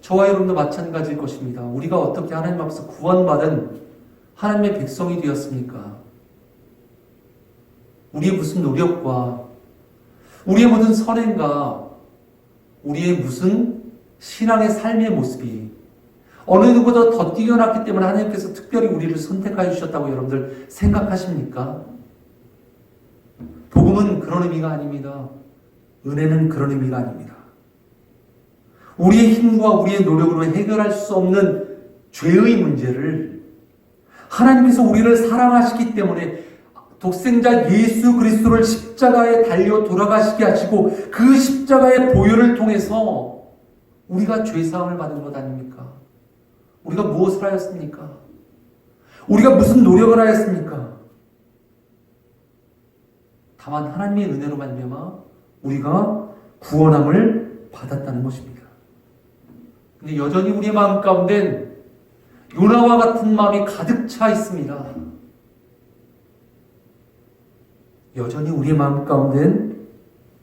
저와 여러분도 마찬가지일 것입니다. 우리가 어떻게 하나님 앞에서 구원받은 하나님의 백성이 되었습니까? 우리의 무슨 노력과 우리의 모든 선행과 우리의 무슨 신앙의 삶의 모습이 어느 누구보다 더 뛰어났기 때문에 하나님께서 특별히 우리를 선택하여 주셨다고 여러분들 생각하십니까? 복음은 그런 의미가 아닙니다. 은혜는 그런 의미가 아닙니다. 우리의 힘과 우리의 노력으로 해결할 수 없는 죄의 문제를 하나님께서 우리를 사랑하시기 때문에 독생자 예수 그리스도를 십자가에 달려 돌아가시게 하시고 그 십자가의 보혈을 통해서 우리가 죄사함을 받은 것 아닙니까? 우리가 무엇을 하였습니까? 우리가 무슨 노력을 하였습니까? 다만 하나님의 은혜로 말미암아 우리가 구원함을 받았다는 것입니다. 근데 여전히 우리의 마음 가운데는 요나와 같은 마음이 가득 차 있습니다. 여전히 우리의 마음 가운데는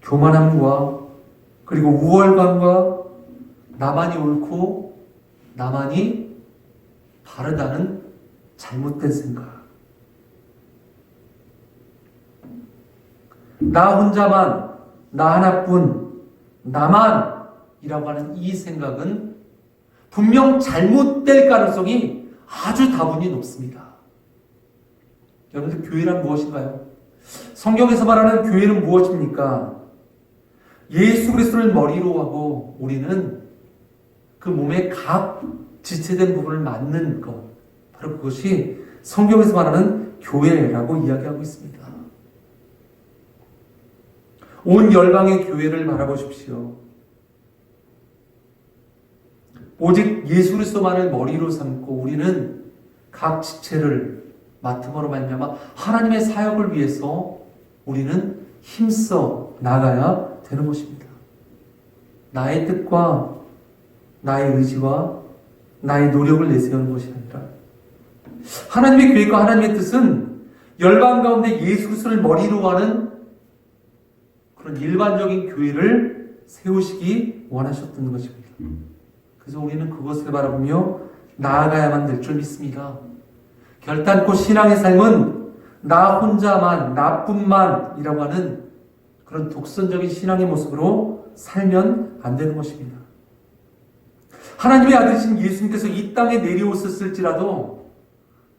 교만함과 그리고 우월감과 나만이 옳고 나만이 바르다는 잘못된 생각, 나 혼자만, 나 하나뿐, 나만 이라고 하는 이 생각은 분명 잘못될 가능성이 아주 다분히 높습니다. 여러분들, 교회란 무엇인가요? 성경에서 말하는 교회는 무엇입니까? 예수 그리스도를 머리로 하고 우리는 그 몸의 각 지체된 부분을 맡는 것, 바로 그것이 성경에서 말하는 교회라고 이야기하고 있습니다. 온 열방의 교회를 바라보십시오. 오직 예수 그리스도만을 머리로 삼고 우리는 각 지체를 맡음으로 말미암아 하나님의 사역을 위해서 우리는 힘써 나가야 되는 것입니다. 나의 뜻과 나의 의지와 나의 노력을 내세우는 것이 아니라 하나님의 계획과 하나님의 뜻은 열방 가운데 예수 그리스도를 머리로 하는 그런 일반적인 교회를 세우시기 원하셨던 것입니다. 그래서 우리는 그것을 바라보며 나아가야만 될 줄 믿습니다. 결단코 신앙의 삶은 나 혼자만, 나뿐만이라고 하는 그런 독선적인 신앙의 모습으로 살면 안 되는 것입니다. 하나님의 아들이신 예수님께서 이 땅에 내려오셨을지라도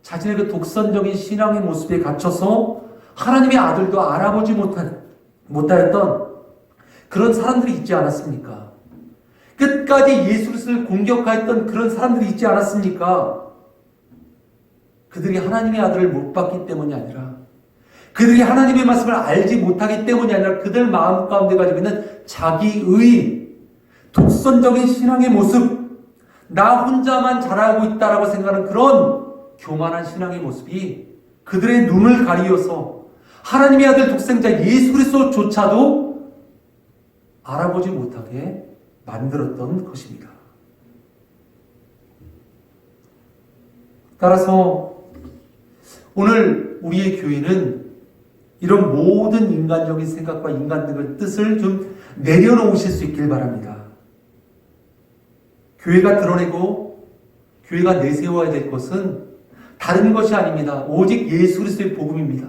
자신의 그 독선적인 신앙의 모습에 갇혀서 하나님의 아들도 알아보지 못하였던 그런 사람들이 있지 않았습니까? 끝까지 예수 그리스도를 공격하였던 그런 사람들이 있지 않았습니까? 그들이 하나님의 아들을 못 봤기 때문이 아니라 그들이 하나님의 말씀을 알지 못하기 때문이 아니라 그들 마음 가운데 가지고 있는 자기의 독선적인 신앙의 모습, 나 혼자만 잘하고 있다라고 생각하는 그런 교만한 신앙의 모습이 그들의 눈을 가리어서 하나님의 아들 독생자 예수 그리스도조차도 알아보지 못하게 만들었던 것입니다. 따라서 오늘 우리의 교회는 이런 모든 인간적인 생각과 인간적인 뜻을 좀 내려놓으실 수 있길 바랍니다. 교회가 드러내고 교회가 내세워야 될 것은 다른 것이 아닙니다. 오직 예수 그리스도의 복음입니다.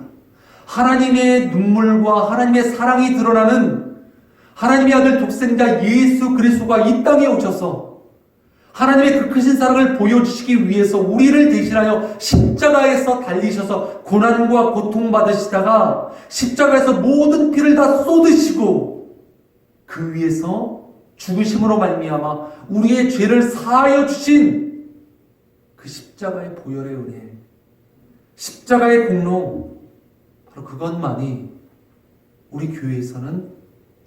하나님의 눈물과 하나님의 사랑이 드러나는 하나님의 아들 독생자 예수 그리스도가 이 땅에 오셔서 하나님의 그 크신 사랑을 보여주시기 위해서 우리를 대신하여 십자가에서 달리셔서 고난과 고통받으시다가 십자가에서 모든 피를 다 쏟으시고 그 위에서 죽으심으로 말미암아 우리의 죄를 사하여 주신 그 십자가의 보혈의 은혜, 십자가의 공로, 바로 그것만이 우리 교회에서는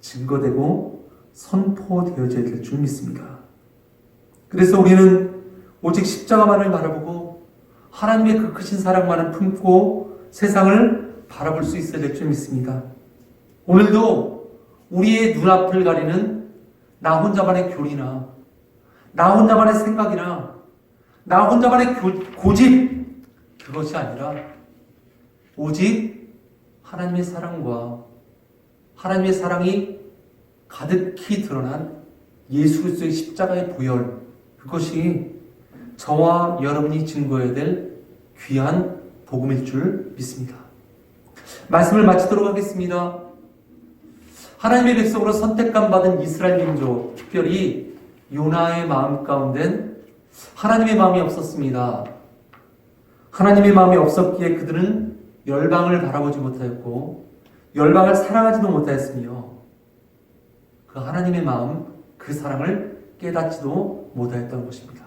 증거되고 선포되어져야 될 줄 믿습니다. 그래서 우리는 오직 십자가만을 바라보고 하나님의 그 크신 사랑만을 품고 세상을 바라볼 수 있어야 될 줄 믿습니다. 오늘도 우리의 눈앞을 가리는 나 혼자만의 교리나 나 혼자만의 생각이나 나 혼자만의 고집, 그것이 아니라 오직 하나님의 사랑과 하나님의 사랑이 가득히 드러난 예수 그리스도의 십자가의 보혈, 그것이 저와 여러분이 증거해야 될 귀한 복음일 줄 믿습니다. 말씀을 마치도록 하겠습니다. 하나님의 백성으로 선택감 받은 이스라엘 민족, 특별히 요나의 마음 가운데는 하나님의 마음이 없었습니다. 하나님의 마음이 없었기에 그들은 열방을 바라보지 못하였고 열방을 사랑하지도 못하였으며 그 하나님의 마음, 그 사랑을 깨닫지도 못하였던 것입니다.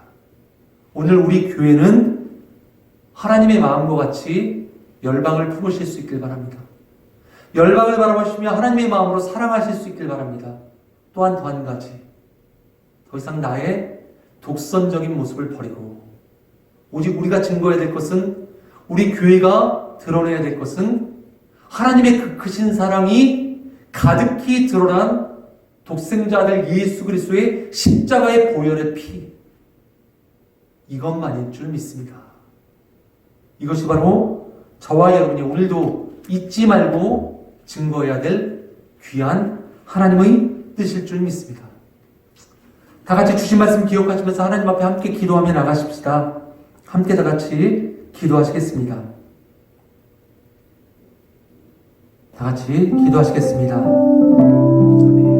오늘 우리 교회는 하나님의 마음과 같이 열방을 품으실 수 있길 바랍니다. 열방을 바라보시며 하나님의 마음으로 사랑하실 수 있길 바랍니다. 또한 더 한 가지, 더 이상 나의 독선적인 모습을 버리고 오직 우리가 증거해야 될 것은, 우리 교회가 드러내야 될 것은 하나님의 그 크신 사랑이 가득히 드러난 독생자 아들 예수 그리스도의 십자가의 보혈의 피, 이것만일 줄 믿습니다. 이것이 바로 저와 여러분이 오늘도 잊지 말고 증거해야 될 귀한 하나님의 뜻일 줄 믿습니다. 다 같이 주신 말씀 기억하시면서 하나님 앞에 함께 기도하며 나가십시다. 함께 다 같이 기도하시겠습니다. 다 같이 기도하시겠습니다. 아멘.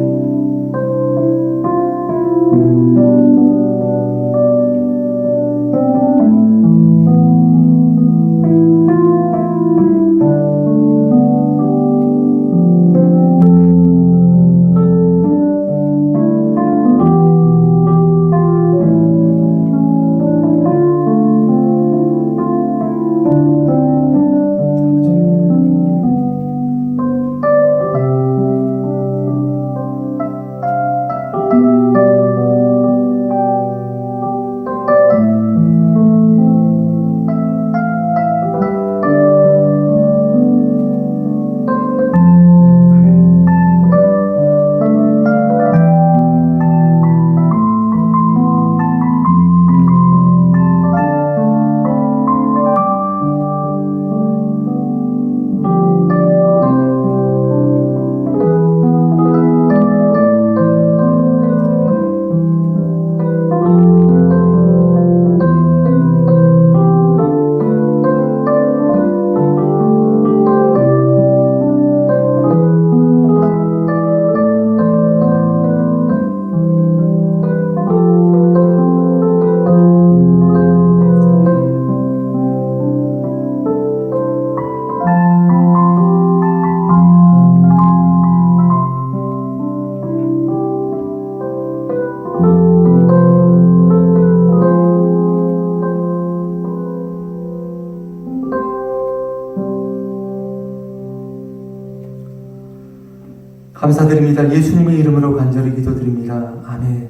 감사드립니다. 예수님의 이름으로 간절히 기도드립니다. 아멘.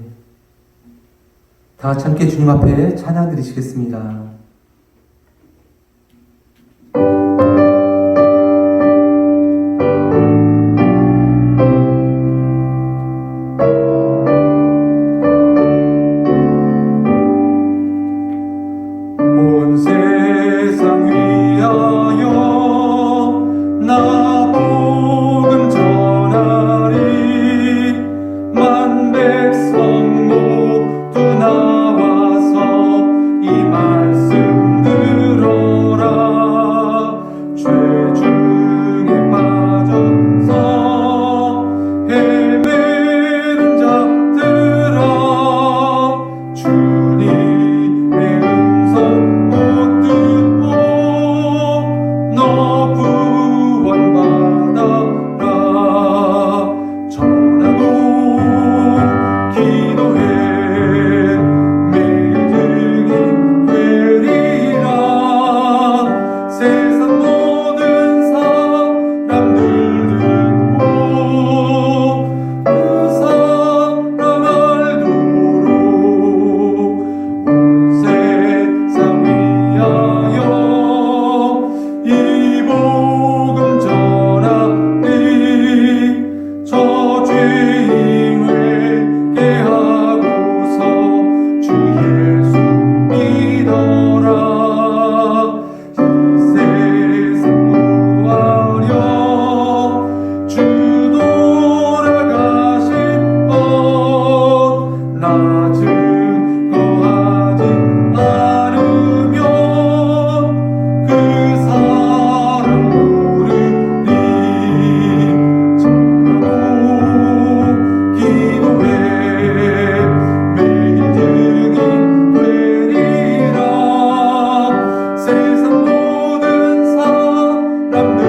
다 같이 함께 주님 앞에 찬양 드리시겠습니다. 온 세상 위하여 나 복음 전하리. 만 백성 모두 나와서 이 말씀 들어라. 죄 중에 빠져서 헤매는 자들아, 주님의 음성 못 듣고 너 구원받아라. 전하고 기도해 매일 증인 되리라. 세상 모든 사람들 듣고 그 사랑 알도록 온 세상 위하여 이 복음 전하리. 저 죄인 회개하고서 주 예수 믿어라. 이 세상 구하려 주 돌아가신 것 나 증거하지 않으면 그 사람 모르리. 전하고 기도해 매일 증인 되리라. 세상 모든 사람들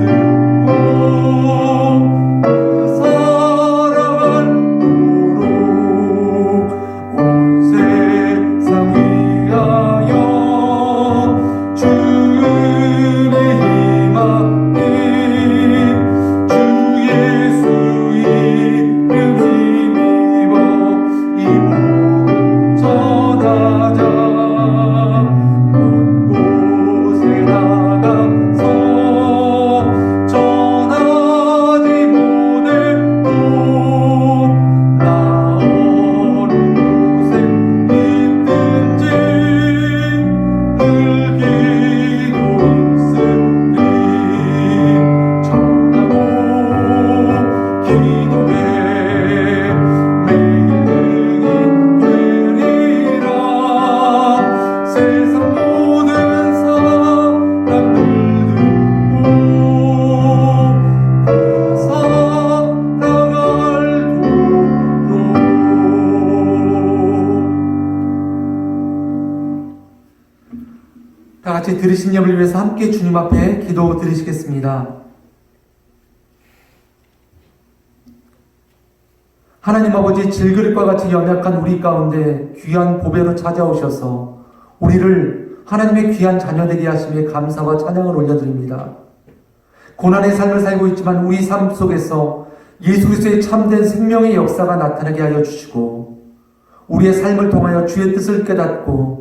듣고 그 사랑을 도록 온 같이 들으신 예물을 위해서 함께 주님 앞에 기도 드리시겠습니다. 하나님 아버지, 질그릇과 같이 연약한 우리 가운데 귀한 보배로 찾아오셔서 우리를 하나님의 귀한 자녀 되게 하심에 감사와 찬양을 올려드립니다. 고난의 삶을 살고 있지만 우리 삶 속에서 예수 그리스도의 참된 생명의 역사가 나타나게 하여 주시고, 우리의 삶을 통하여 주의 뜻을 깨닫고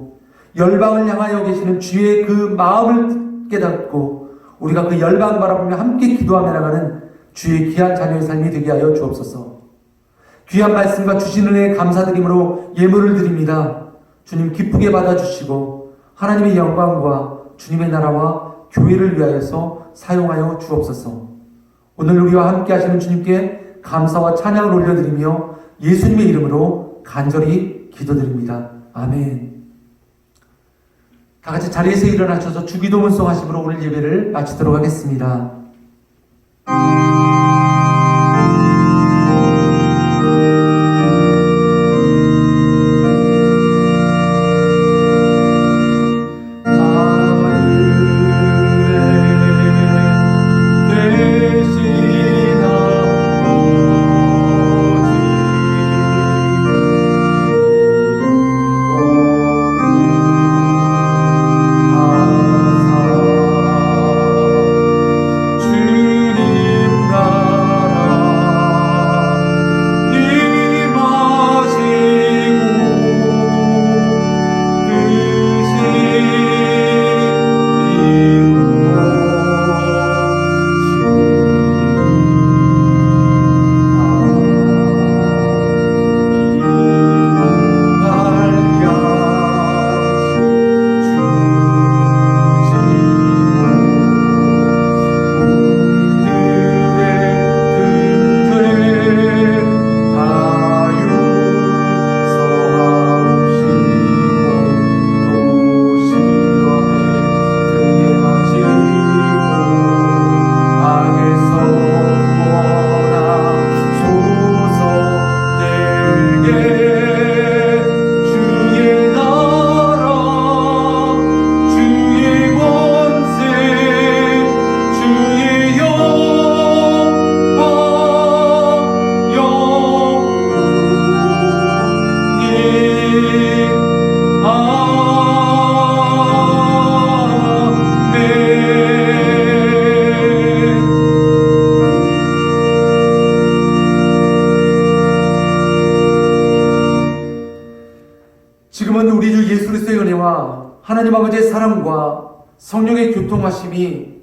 열방을 향하여 계시는 주의 그 마음을 깨닫고 우리가 그 열방 바라보며 함께 기도하며 나가는 주의 귀한 자녀의 삶이 되게 하여 주옵소서. 귀한 말씀과 주신 은혜에 감사드림으로 예물을 드립니다. 주님 기쁘게 받아주시고 하나님의 영광과 주님의 나라와 교회를 위하여서 사용하여 주옵소서. 오늘 우리와 함께 하시는 주님께 감사와 찬양을 올려드리며 예수님의 이름으로 간절히 기도드립니다. 아멘. 다 같이 자리에서 일어나셔서 주기도 문송하심으로 오늘 예배를 마치도록 하겠습니다. 지금은 우리 주 예수 그리스도의 은혜와 하나님 아버지의 사랑과 성령의 교통하심이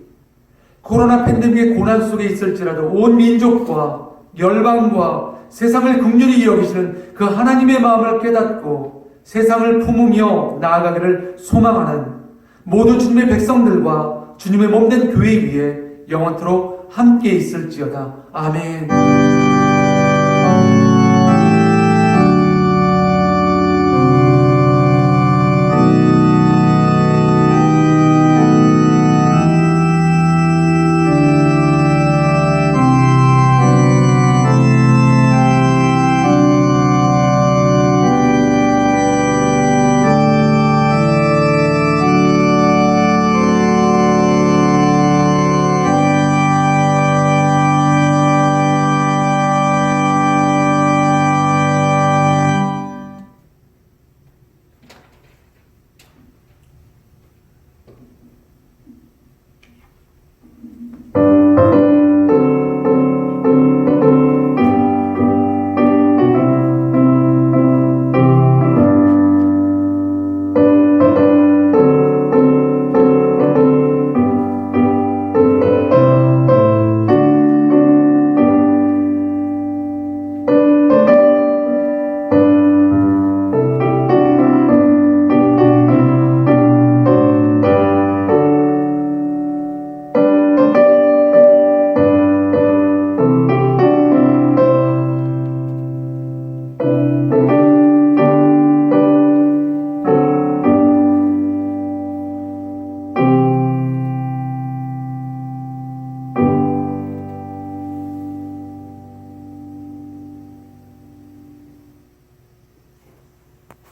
코로나 팬데믹의 고난 속에 있을지라도 온 민족과 열방과 세상을 긍휼히 여기시는 그 하나님의 마음을 깨닫고 세상을 품으며 나아가기를 소망하는 모든 주님의 백성들과 주님의 몸된 교회 위에 영원토록 함께 있을지어다. 아멘.